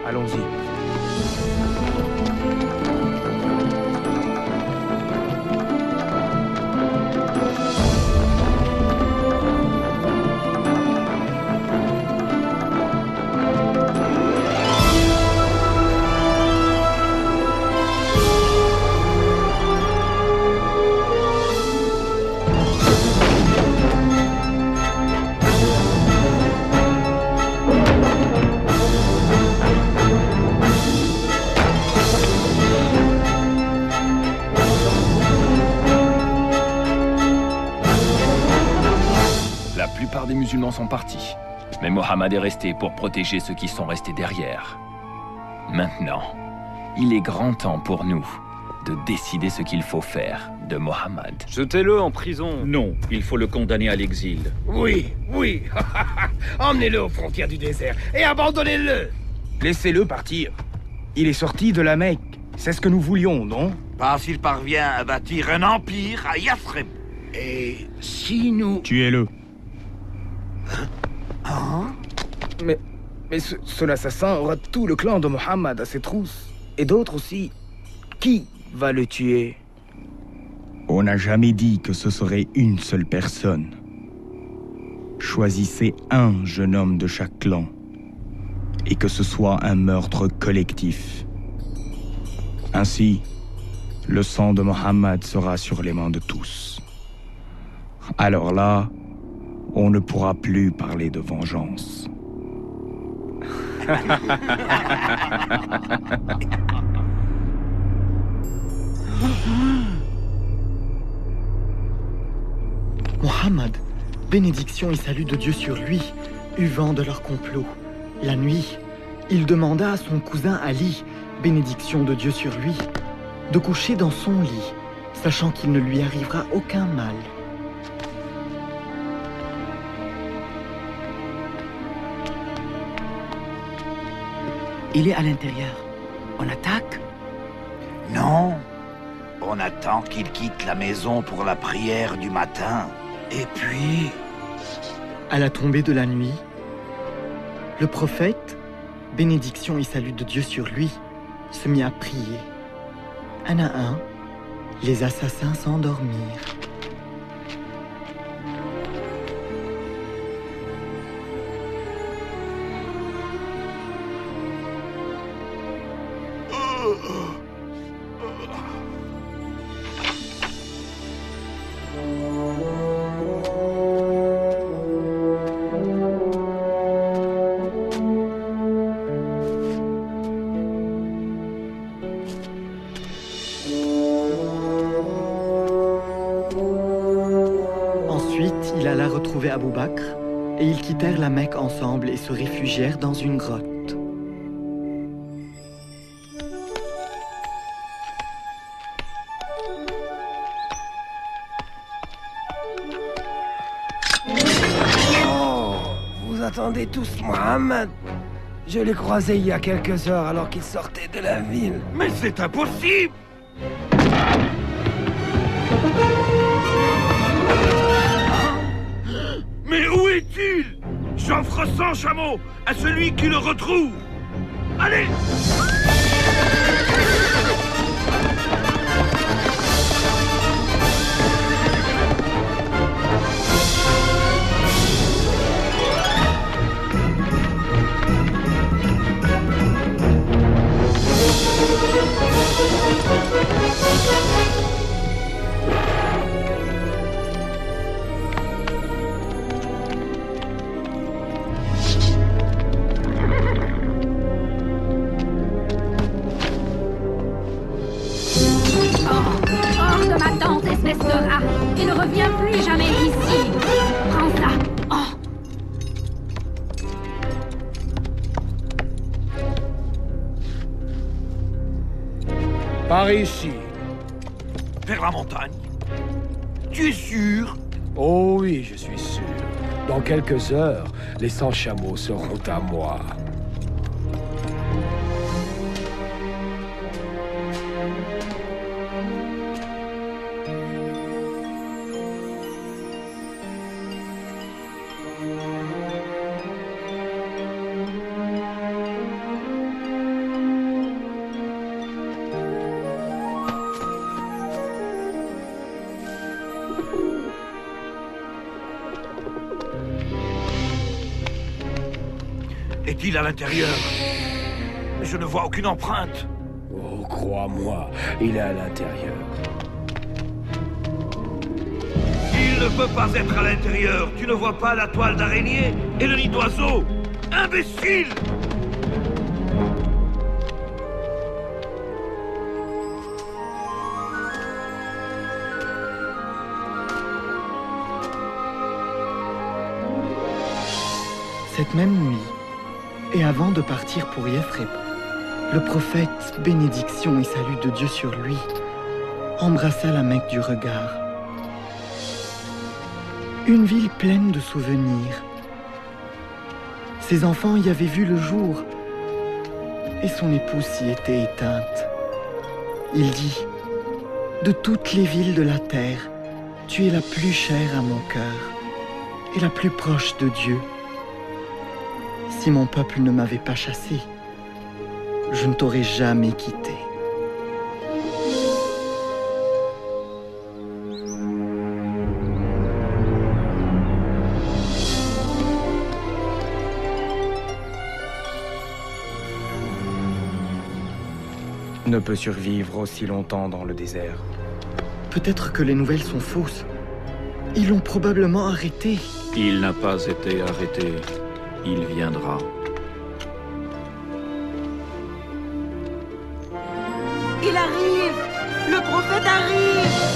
Allons-y. Des musulmans sont partis, mais Mohammed est resté pour protéger ceux qui sont restés derrière. Maintenant, il est grand temps pour nous de décider ce qu'il faut faire de Mohammed. Jetez-le en prison. Non, il faut le condamner à l'exil. Oui, oui. Emmenez-le aux frontières du désert et abandonnez-le. Laissez-le partir. Il est sorti de la Mecque. C'est ce que nous voulions, non? Pas s'il parvient à bâtir un empire à Yathrib. Et si nous... Tuez-le. Hein? Mais son assassin aura tout le clan de Mohammed à ses trousses. Et d'autres aussi. Qui va le tuer? On n'a jamais dit que ce serait une seule personne. Choisissez un jeune homme de chaque clan. Et que ce soit un meurtre collectif. Ainsi, le sang de Mohammed sera sur les mains de tous. Alors là, on ne pourra plus parler de vengeance. Mohammed, bénédiction et salut de Dieu sur lui, eut vent de leur complot. La nuit, il demanda à son cousin Ali, bénédiction de Dieu sur lui, de coucher dans son lit, sachant qu'il ne lui arrivera aucun mal. Il est à l'intérieur. On attaque? Non. On attend qu'il quitte la maison pour la prière du matin. Et puis... À la tombée de la nuit, le prophète, bénédiction et salut de Dieu sur lui, se mit à prier. Un à un, les assassins s'endormirent. Il alla retrouver Abou Bakr, et ils quittèrent la Mecque ensemble et se réfugièrent dans une grotte. Oh, vous attendez tous Mohammed? Je l'ai croisé il y a quelques heures alors qu'il sortait de la ville. Mais c'est impossible! Mais où est-il? J'offre 100 chameaux à celui qui le retrouve. Allez! Par ici. Vers la montagne. Tu es sûr? Oh oui, je suis sûr. Dans quelques heures, les 100 chameaux seront à moi. Est-il à l'intérieur? Je ne vois aucune empreinte. Oh, crois-moi, il est à l'intérieur. Il ne peut pas être à l'intérieur. Tu ne vois pas la toile d'araignée et le nid d'oiseau? Imbécile! Cette même nuit, et avant de partir pour Yathrib, le prophète, bénédiction et salut de Dieu sur lui, embrassa la Mecque du regard. Une ville pleine de souvenirs. Ses enfants y avaient vu le jour, et son épouse s'y était éteinte. Il dit, « De toutes les villes de la terre, tu es la plus chère à mon cœur, et la plus proche de Dieu. Si mon peuple ne m'avait pas chassé, je ne t'aurais jamais quitté. » Ne peut survivre aussi longtemps dans le désert. Peut-être que les nouvelles sont fausses. Ils l'ont probablement arrêté. Il n'a pas été arrêté. Il viendra. Il arrive! Le prophète arrive!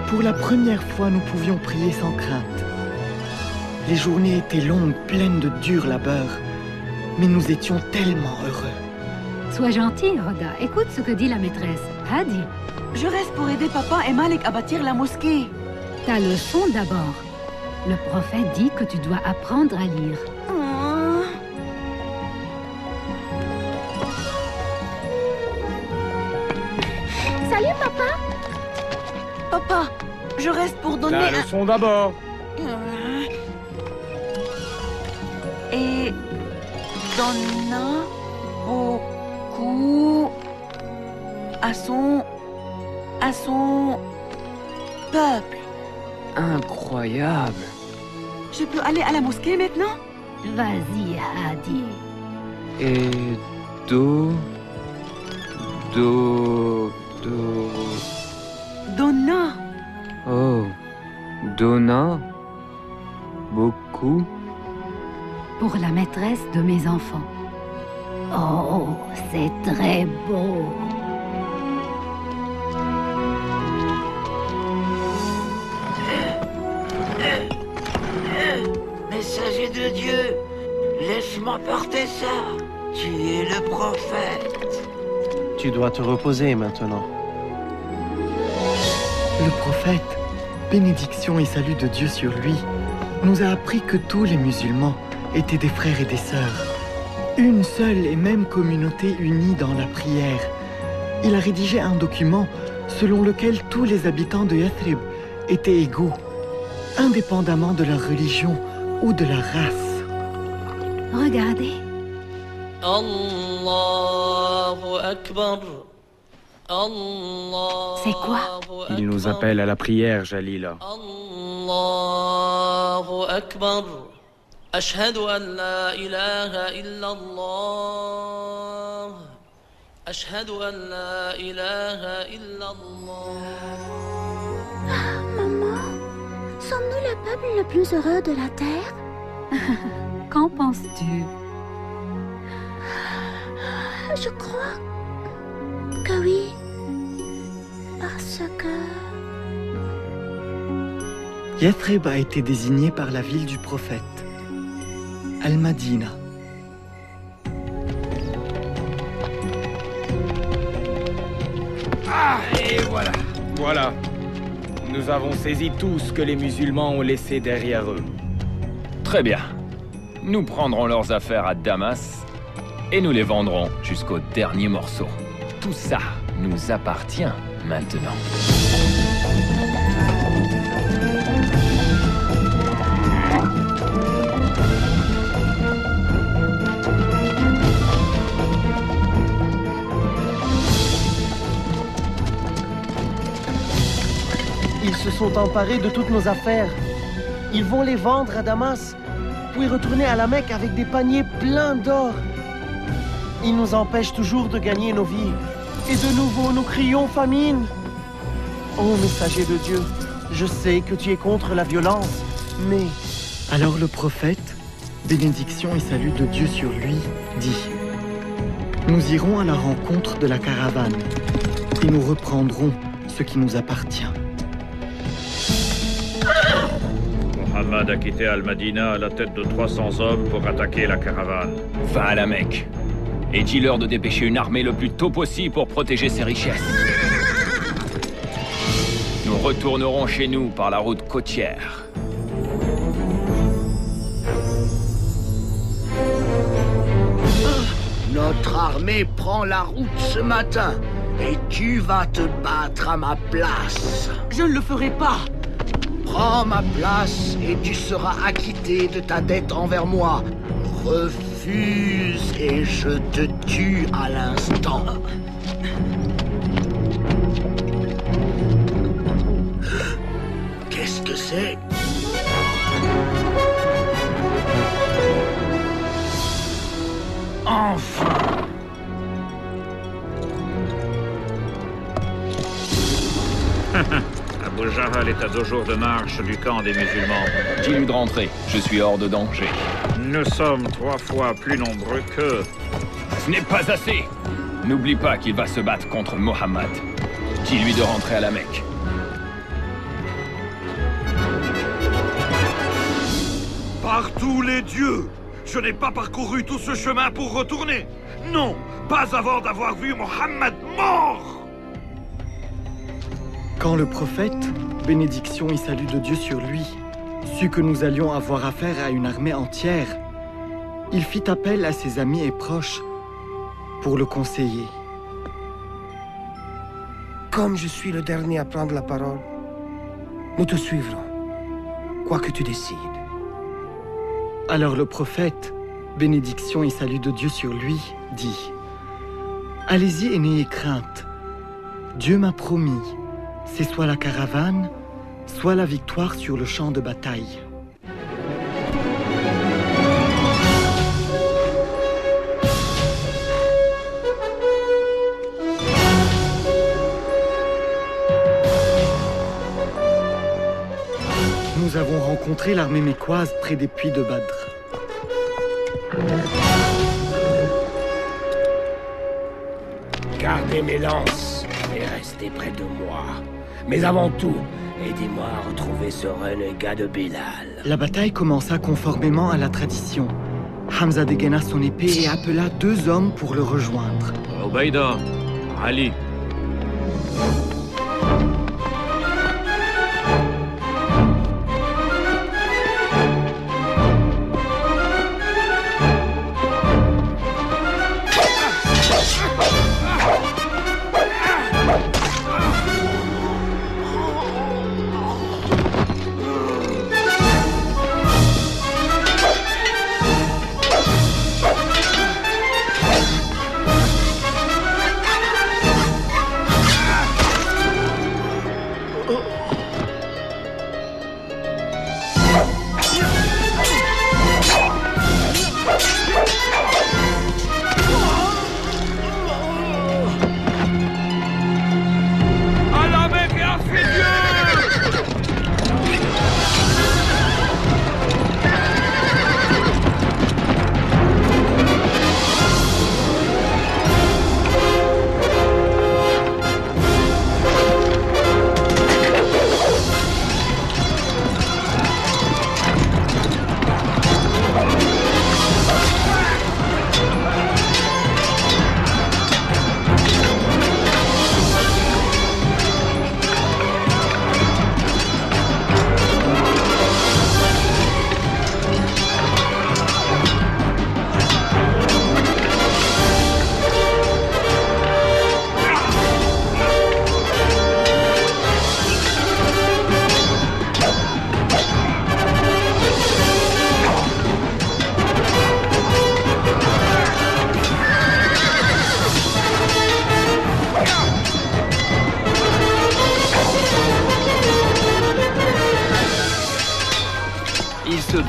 Pour la première fois, nous pouvions prier sans crainte. Les journées étaient longues, pleines de dur labeur, mais nous étions tellement heureux. Sois gentil, Roda. Écoute ce que dit la maîtresse. Hadi. Je reste pour aider papa et Malik à bâtir la mosquée. Ta leçon d'abord. Le prophète dit que tu dois apprendre à lire. Salut, papa. Papa, je reste pour donner La leçon d'abord. Et donna beaucoup à son peuple. Incroyable. Je peux aller à la mosquée maintenant? Vas-y, Hadi. Et Donna. Oh, donna beaucoup. Pour la maîtresse de mes enfants. Oh, c'est très beau. Messager de Dieu, laisse-moi porter ça. Tu es le prophète. Tu dois te reposer maintenant. Le prophète, bénédiction et salut de Dieu sur lui, nous a appris que tous les musulmans étaient des frères et des sœurs. Une seule et même communauté unie dans la prière. Il a rédigé un document selon lequel tous les habitants de Yathrib étaient égaux, indépendamment de leur religion ou de leur race. Regardez, C'est quoi? Il nous appelle à la prière, Jalila. Allahu Akbar. Ashhadu an la ilaha illallah. Ashhadu an la ilaha illallah. Maman, sommes-nous le peuple le plus heureux de la terre? Qu'en penses-tu? Je crois que oui. Parce que... Yathrib a été désigné par la ville du prophète, Al-Madina. Ah, et voilà. Voilà. Nous avons saisi tout ce que les musulmans ont laissé derrière eux. Très bien. Nous prendrons leurs affaires à Damas et nous les vendrons jusqu'au dernier morceau. Tout ça nous appartient maintenant. Ils se sont emparés de toutes nos affaires. Ils vont les vendre à Damas, puis retourner à la Mecque avec des paniers pleins d'or. Ils nous empêchent toujours de gagner nos vies. Et de nouveau, nous crions famine. Ô messager de Dieu, je sais que tu es contre la violence, mais... Alors le prophète, bénédiction et salut de Dieu sur lui, dit: Nous irons à la rencontre de la caravane, et nous reprendrons ce qui nous appartient. Mohammed a quitté Al-Madina à la tête de 300 hommes pour attaquer la caravane. Va à la Mecque et dis-leur de dépêcher une armée le plus tôt possible pour protéger ses richesses. Nous retournerons chez nous par la route côtière. Notre armée prend la route ce matin et tu vas te battre à ma place. Je ne le ferai pas. Prends ma place et tu seras acquitté de ta dette envers moi. Refuse et je te tue à l'instant. Qu'est-ce que c'est? Enfin! Abu Jahl est à 2 jours de marche du camp des musulmans. Dis-lui de rentrer, je suis hors de danger. Nous sommes 3 fois plus nombreux qu'eux. Ce n'est pas assez. N'oublie pas qu'il va se battre contre Mohammed. Dis-lui de rentrer à la Mecque. Par tous les dieux! Je n'ai pas parcouru tout ce chemin pour retourner! Non! Pas avant d'avoir vu Mohammed mort! Quand le prophète, bénédiction et salut de Dieu sur lui, sut que nous allions avoir affaire à une armée entière, il fit appel à ses amis et proches pour le conseiller. Comme je suis le dernier à prendre la parole, nous te suivrons, quoi que tu décides. Alors le prophète, bénédiction et salut de Dieu sur lui, dit: Allez-y et n'ayez crainte. Dieu m'a promis, c'est soit la caravane, soit la victoire sur le champ de bataille. Nous avons rencontré l'armée mécoise près des puits de Badr. Gardez mes lances et restez près de moi. Mais avant tout, aidez-moi à retrouver ce renégat de Bilal. La bataille commença conformément à la tradition. Hamza dégaina son épée et appela 2 hommes pour le rejoindre. Ubaïda, Ali.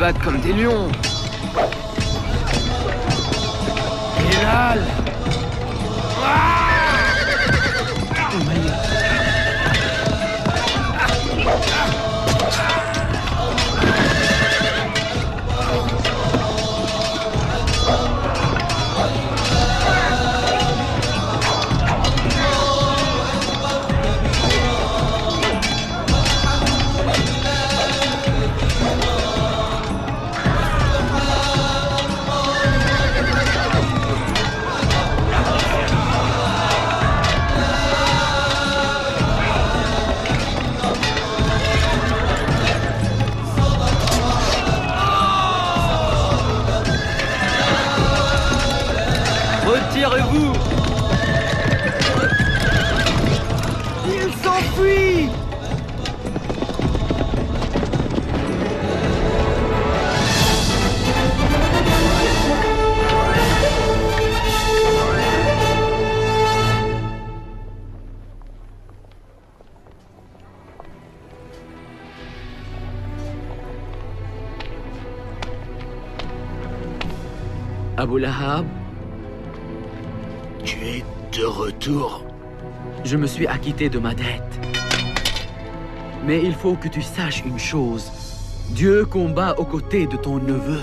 battent comme des lions. Bilal! Retirez-vous! Il s'enfuit! Abu Lahab, tu es de retour. je me suis acquitté de ma dette. Mais il faut que tu saches une chose. Dieu combat aux côtés de ton neveu.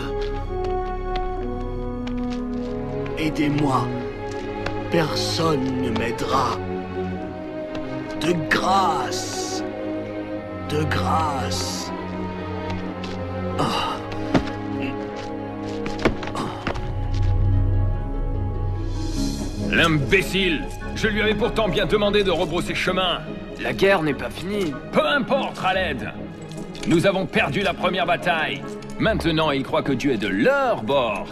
Aidez-moi. Personne ne m'aidera. De grâce. De grâce. L'imbécile! Je lui avais pourtant bien demandé de rebrousser chemin. La guerre n'est pas finie. Peu importe, Khaled. Nous avons perdu la première bataille. Maintenant, ils croient que Dieu est de leur bord.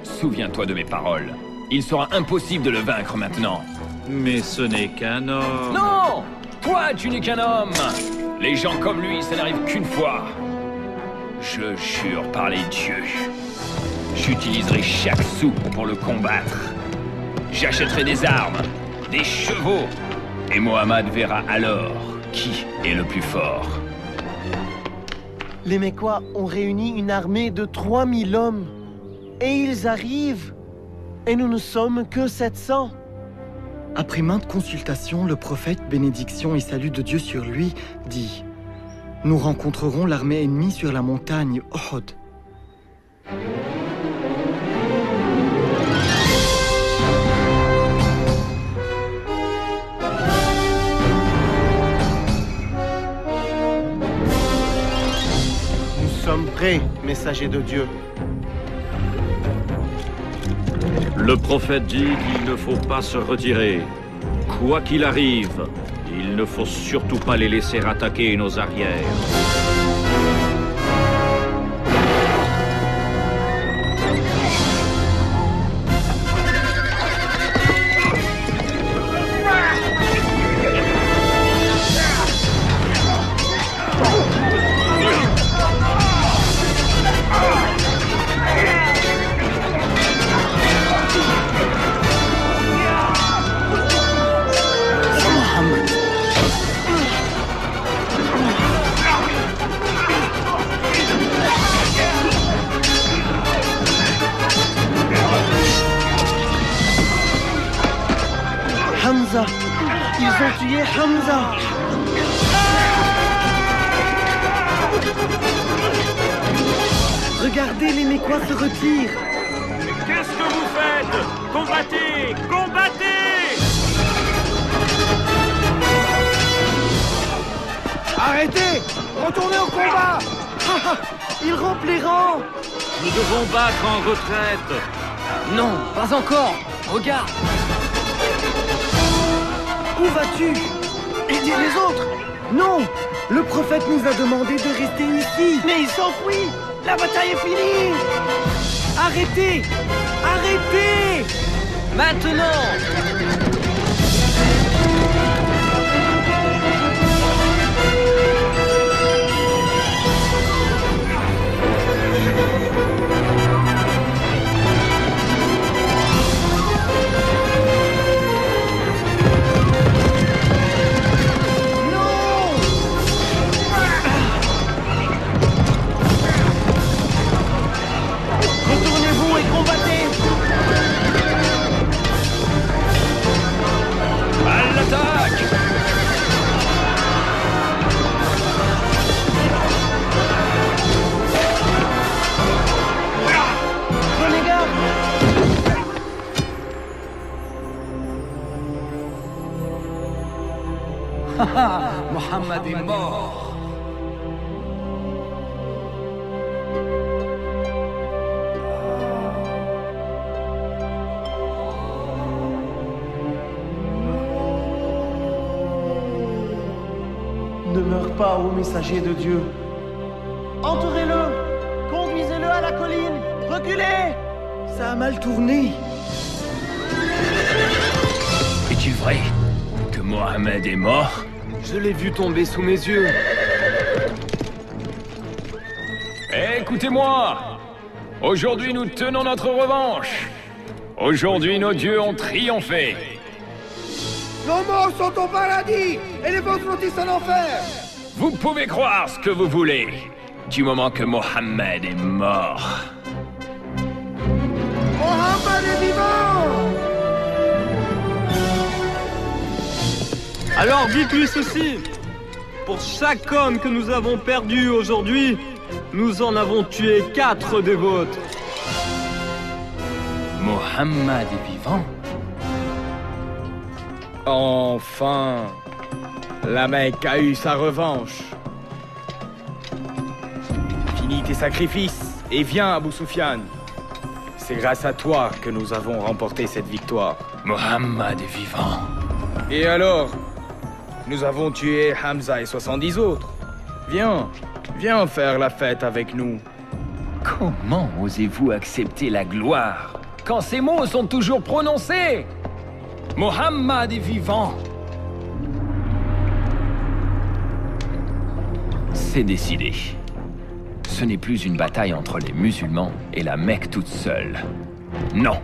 Souviens-toi de mes paroles. Il sera impossible de le vaincre maintenant. Mais ce n'est qu'un homme. Non! Toi, tu n'es qu'un homme! Les gens comme lui, ça n'arrive qu'une fois. Je jure par les dieux. J'utiliserai chaque sou pour le combattre. J'achèterai des armes, des chevaux. Et Mohammed verra alors qui est le plus fort. Les Mécois ont réuni une armée de 3000 hommes. Et ils arrivent. Et nous ne sommes que 700. Après maintes consultations, le prophète, bénédiction et salut de Dieu sur lui, dit « Nous rencontrerons l'armée ennemie sur la montagne Uhud. » Nous sommes prêts, messagers de Dieu. Le prophète dit qu'il ne faut pas se retirer. Quoi qu'il arrive, il ne faut surtout pas les laisser attaquer nos arrières. Hamza! Ils ont tué Hamza! Regardez, les Mécois se retirent! Qu'est-ce que vous faites? Combattez! Combattez! Arrêtez! Retournez au combat! Ils rompent les rangs! Nous devons battre en retraite. Non, pas encore. Regarde. Où vas-tu? Aidez les autres! Non! Le prophète nous a demandé de rester ici! Mais il s'enfuit! La bataille est finie! Arrêtez! Arrêtez! Maintenant! Mohammed est mort. Ne meurs pas, ô messager de Dieu. Entourez-le! Conduisez-le à la colline! Reculez! Ça a mal tourné. Es-tu vrai que Mohammed est mort? Je l'ai vu tomber sous mes yeux. Écoutez-moi! Aujourd'hui, nous tenons notre revanche. Aujourd'hui, nos dieux ont triomphé. Nos morts sont au paradis et les vôtres sont en enfer. Vous pouvez croire ce que vous voulez, du moment que Mohammed est mort. Mohammed est vivant! Alors dites-lui ceci. Pour chaque homme que nous avons perdu aujourd'hui, nous en avons tué 4 des vôtres. Mohammed est vivant? Enfin, la Mecque a eu sa revanche. Finis tes sacrifices et viens, Abu Sufyan. C'est grâce à toi que nous avons remporté cette victoire. Mohammed est vivant. Et alors? Nous avons tué Hamza et 70 autres. Viens, viens faire la fête avec nous. Comment osez-vous accepter la gloire quand ces mots sont toujours prononcés? Mohammed est vivant. C'est décidé. Ce n'est plus une bataille entre les musulmans et la Mecque toute seule. Non.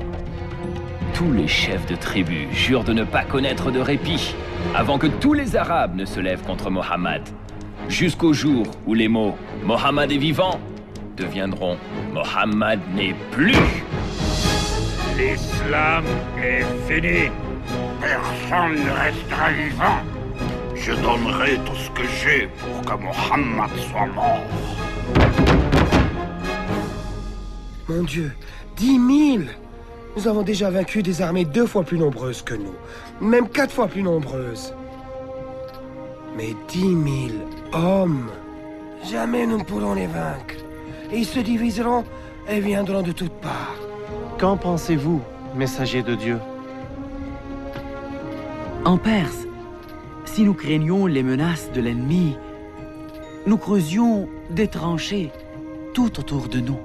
Tous les chefs de tribus jurent de ne pas connaître de répit avant que tous les Arabes ne se lèvent contre Mohammed. Jusqu'au jour où les mots « Mohammed est vivant » deviendront « Mohammed n'est plus ». L'islam est fini. Personne ne restera vivant. Je donnerai tout ce que j'ai pour que Mohammed soit mort. Mon Dieu, 10 000! Nous avons déjà vaincu des armées 2 fois plus nombreuses que nous. Même 4 fois plus nombreuses. Mais 10 000 hommes, jamais nous ne pourrons les vaincre. Et ils se diviseront et viendront de toutes parts. Qu'en pensez-vous, messager de Dieu? En Perse, si nous craignions les menaces de l'ennemi, nous creusions des tranchées tout autour de nous.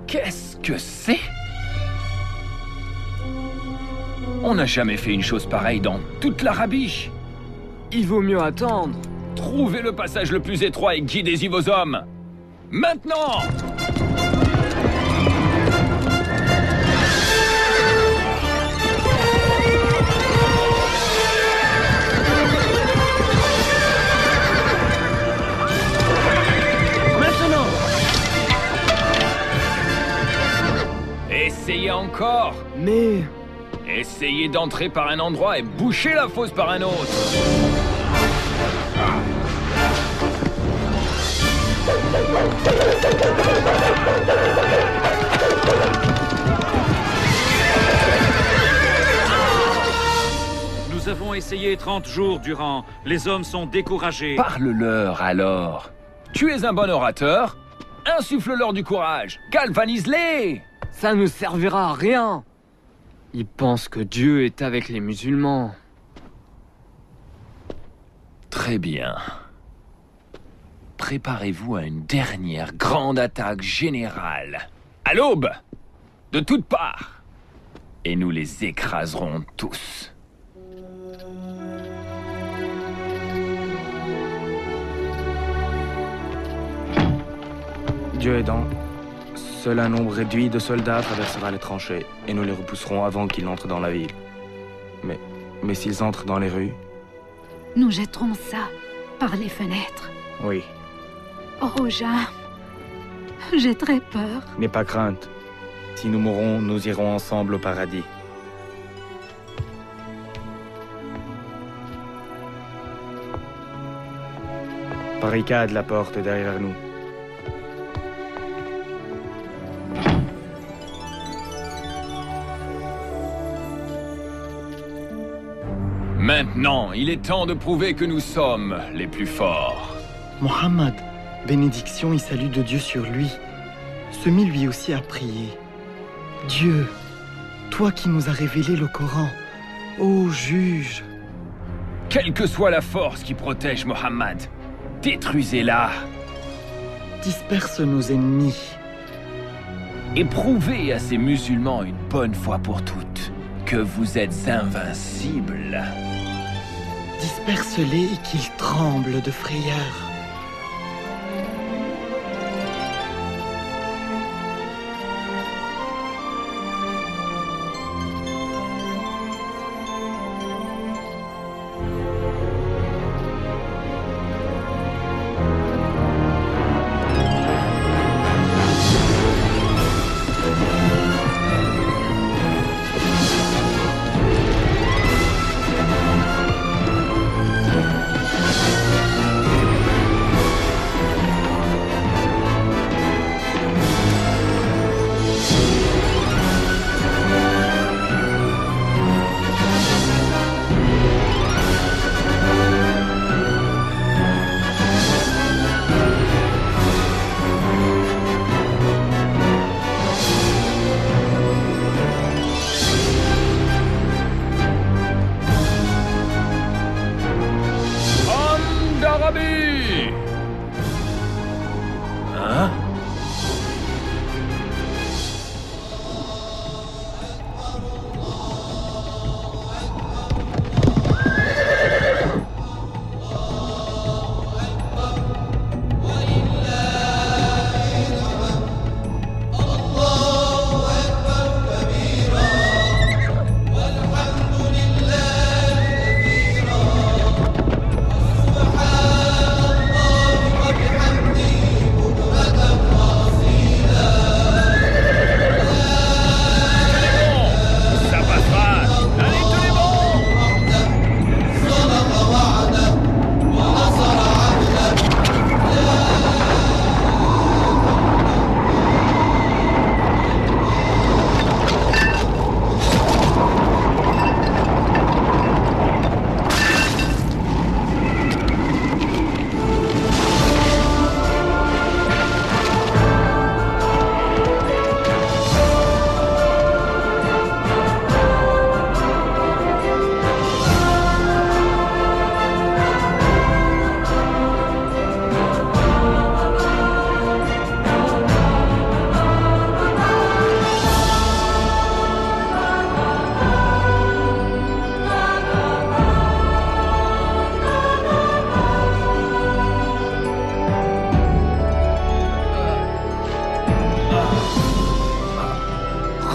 Qu'est-ce que c'est? On n'a jamais fait une chose pareille dans toute l'Arabie. Il vaut mieux attendre. Trouvez le passage le plus étroit et guidez-y vos hommes. Maintenant! Essayez encore. Mais... Essayez d'entrer par un endroit et bouchez la fosse par un autre. Nous avons essayé 30 jours durant. Les hommes sont découragés. Parle-leur alors. Tu es un bon orateur. Insuffle-leur du courage. Galvanise-les. Ça ne servira à rien. Ils pensent que Dieu est avec les musulmans. Très bien. préparez-vous à une dernière grande attaque générale. À l'aube, de toutes parts. Et nous les écraserons tous. Dieu aidant, seul un nombre réduit de soldats traversera les tranchées et nous les repousserons avant qu'ils n'entrent dans la ville. Mais s'ils entrent dans les rues... Nous jetterons ça par les fenêtres. Oui. Oh, Jam, j'ai très peur. N'aie pas crainte. Si nous mourons, nous irons ensemble au paradis. Barricade la porte derrière nous. Maintenant, il est temps de prouver que nous sommes les plus forts. Mohammed, bénédiction et salut de Dieu sur lui, se mit lui aussi à prier. Dieu, toi qui nous as révélé le Coran, ô juge. Quelle que soit la force qui protège Mohammed, détruisez-la. Disperse nos ennemis. Et prouvez à ces musulmans une bonne fois pour toutes que vous êtes invincibles. Disperse-les et qu'ils tremblent de frayeur.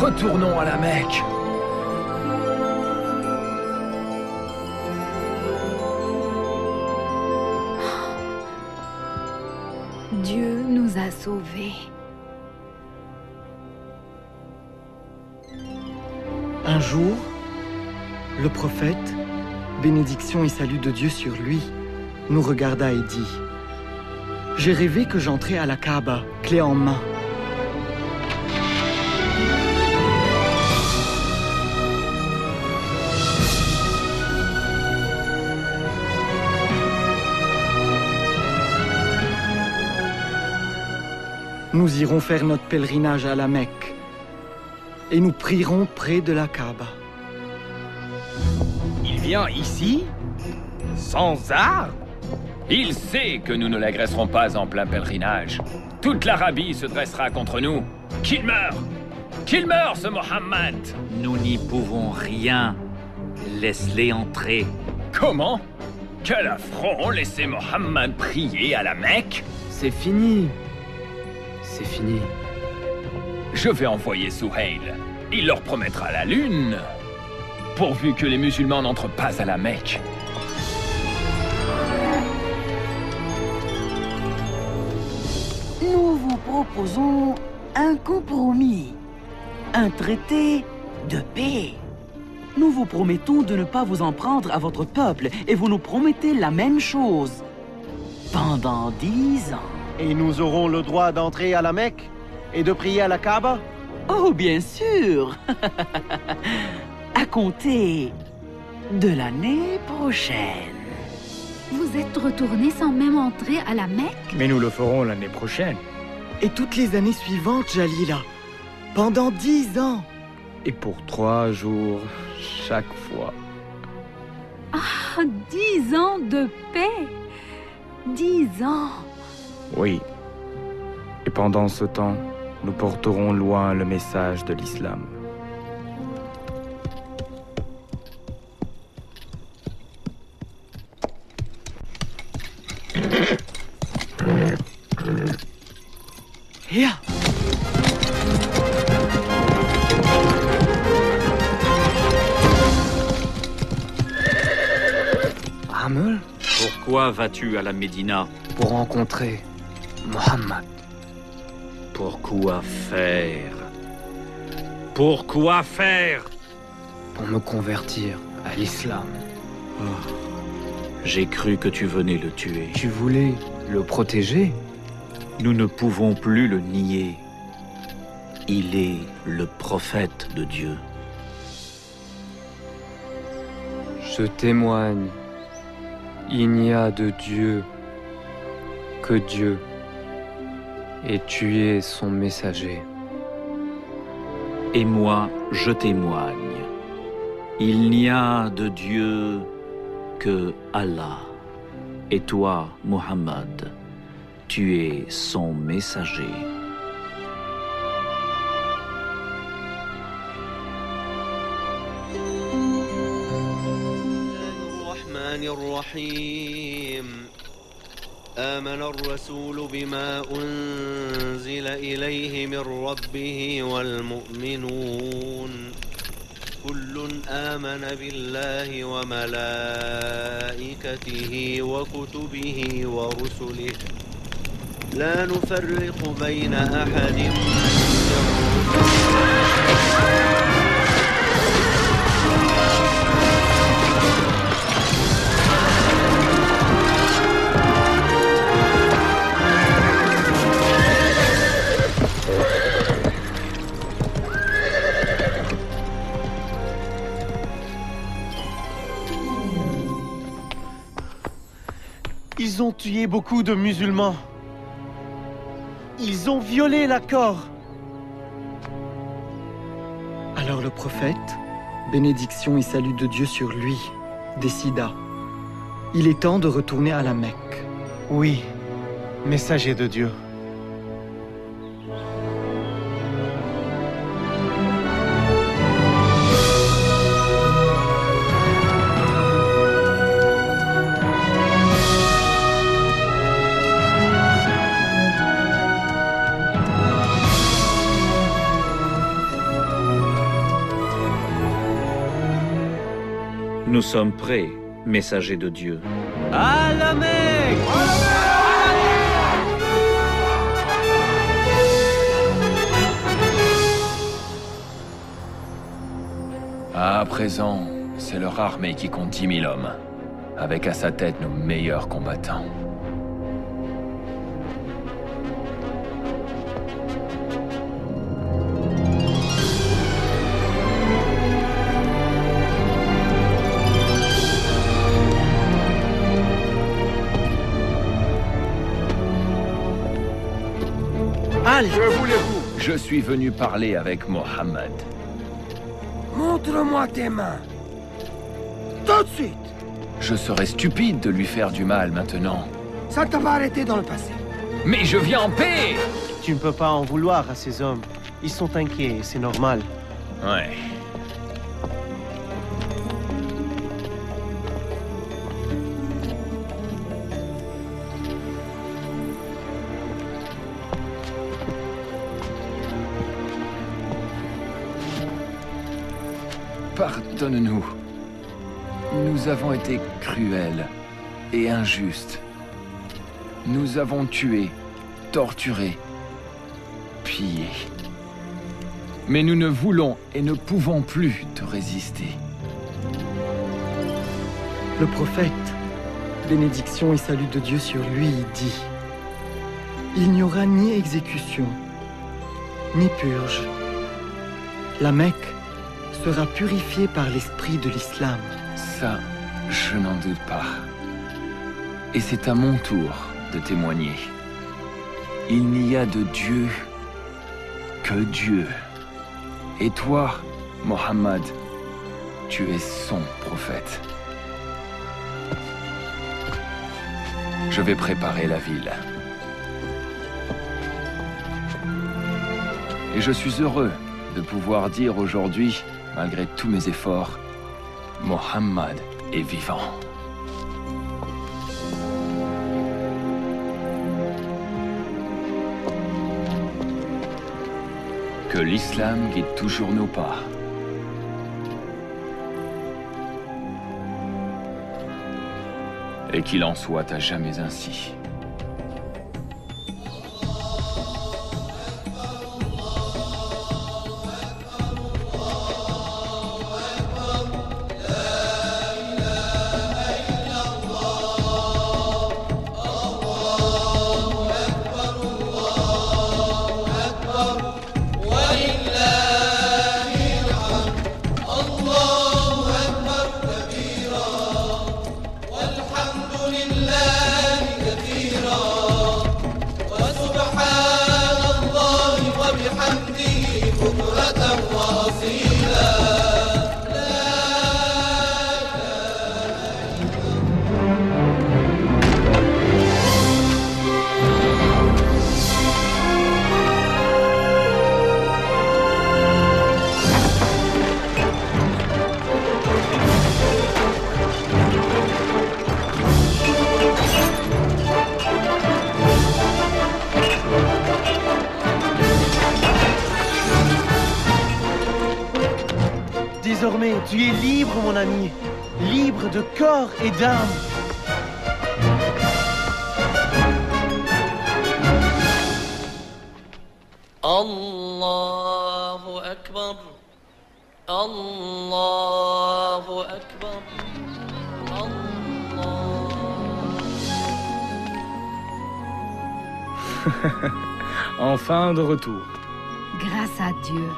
Retournons à la Mecque. Dieu nous a sauvés. Un jour, le prophète, bénédiction et salut de Dieu sur lui, nous regarda et dit: j'ai rêvé que j'entrais à la Kaaba, clé en main. Nous irons faire notre pèlerinage à la Mecque et nous prierons près de la Kaaba. Il vient ici? Sans armes? Il sait que nous ne l'agresserons pas en plein pèlerinage. Toute l'Arabie se dressera contre nous. Qu'il meure! Qu'il meure, ce Mohammed! Nous n'y pouvons rien. Laisse-les entrer. Comment? Quel affront, laisser Mohammed prier à la Mecque? C'est fini. C'est fini. Je vais envoyer Souhail. Il leur promettra la lune. Pourvu que les musulmans n'entrent pas à la Mecque. Nous vous proposons un compromis. Un traité de paix. Nous vous promettons de ne pas vous en prendre à votre peuple et vous nous promettez la même chose. Pendant 10 ans. Et nous aurons le droit d'entrer à la Mecque et de prier à la Kaaba? Oh, bien sûr. À compter de l'année prochaine. Vous êtes retourné sans même entrer à la Mecque? Mais nous le ferons l'année prochaine. Et toutes les années suivantes, Jalila. Pendant 10 ans. Et pour 3 jours, chaque fois. Ah, 10 ans de paix. 10 ans. Oui. Et pendant ce temps, nous porterons loin le message de l'islam. Hia! Ramel? Pourquoi vas-tu à la Médina? Pour rencontrer Mohammed. Pourquoi faire? Pourquoi faire? Pour me convertir à l'islam. Oh. J'ai cru que tu venais le tuer. Tu voulais le protéger? Nous ne pouvons plus le nier. Il est le prophète de Dieu. Je témoigne. Il n'y a de Dieu que Dieu. Et tu es son messager. Et moi, je témoigne. Il n'y a de Dieu que Allah. Et toi, Muhammad, tu es son messager. آمن الرسول بما أنزل إليه من ربه والمؤمنون كل آمن بالله وملائكته وكتبه ورسله لا نفرق بين أحد من Ils ont tué beaucoup de musulmans. Ils ont violé l'accord. Alors le prophète, bénédiction et salut de Dieu sur lui, décida. Il est temps de retourner à la Mecque. Oui, messager de Dieu. Nous sommes prêts, messager de Dieu. À la Mecque! À présent, c'est leur armée qui compte 10 000 hommes, avec à sa tête nos meilleurs combattants. Que voulez-vous? Je suis venu parler avec Mohammed. Montre-moi tes mains. Tout de suite. Je serais stupide de lui faire du mal maintenant. Ça t'a pas arrêté dans le passé. Mais je viens en paix! Tu ne peux pas en vouloir à ces hommes. Ils sont inquiets, c'est normal. Ouais. Pardonne-nous. Nous avons été cruels et injustes. Nous avons tué, torturé, pillé. Mais nous ne voulons et ne pouvons plus te résister. Le prophète, bénédiction et salut de Dieu sur lui, dit: il n'y aura ni exécution, ni purge. La Mecque sera purifiée par l'esprit de l'islam. Ça, je n'en doute pas. Et c'est à mon tour de témoigner. Il n'y a de Dieu que Dieu. Et toi, Mohammed, tu es son prophète. Je vais préparer la ville. Et je suis heureux de pouvoir dire aujourd'hui, malgré tous mes efforts, Mohammed est vivant. Que l'islam guide toujours nos pas. Et qu'il en soit à jamais ainsi. Désormais, tu es libre, mon ami. Libre de corps et d'âme. Allahu Akbar. Allahu Akbar. Enfin de retour. Grâce à Dieu.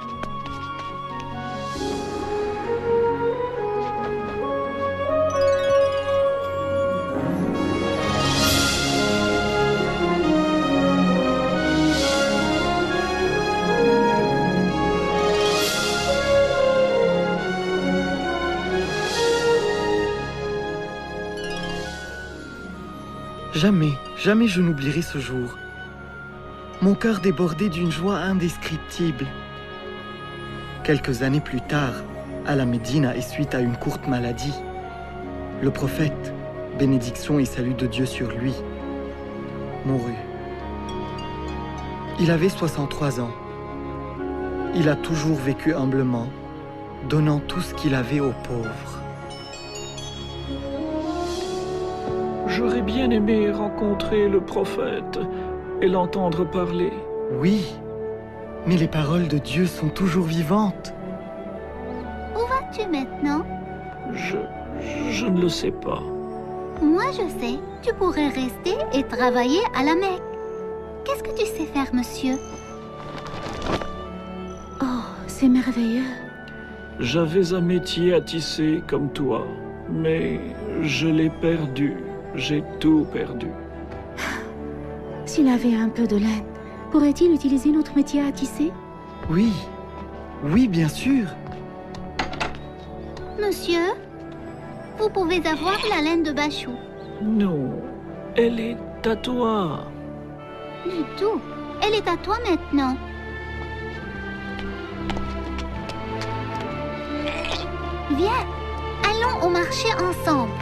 Jamais, jamais je n'oublierai ce jour. Mon cœur débordait d'une joie indescriptible. Quelques années plus tard, à la Médine et suite à une courte maladie, le prophète, bénédiction et salut de Dieu sur lui, mourut. Il avait 63 ans. Il a toujours vécu humblement, donnant tout ce qu'il avait aux pauvres. J'aurais bien aimé rencontrer le prophète et l'entendre parler. Oui, mais les paroles de Dieu sont toujours vivantes. Où vas-tu maintenant? Je ne le sais pas. Moi, je sais. Tu pourrais rester et travailler à la Mecque. Qu'est-ce que tu sais faire, monsieur? Oh, c'est merveilleux. J'avais un métier à tisser comme toi, mais je l'ai perdu. J'ai tout perdu. S'il avait un peu de laine, pourrait-il utiliser notre métier à tisser? Oui, oui, bien sûr. Monsieur, vous pouvez avoir la laine de Bachou. Non, elle est est à toi. Du tout. Elle est à toi maintenant. Viens, allons au marché ensemble.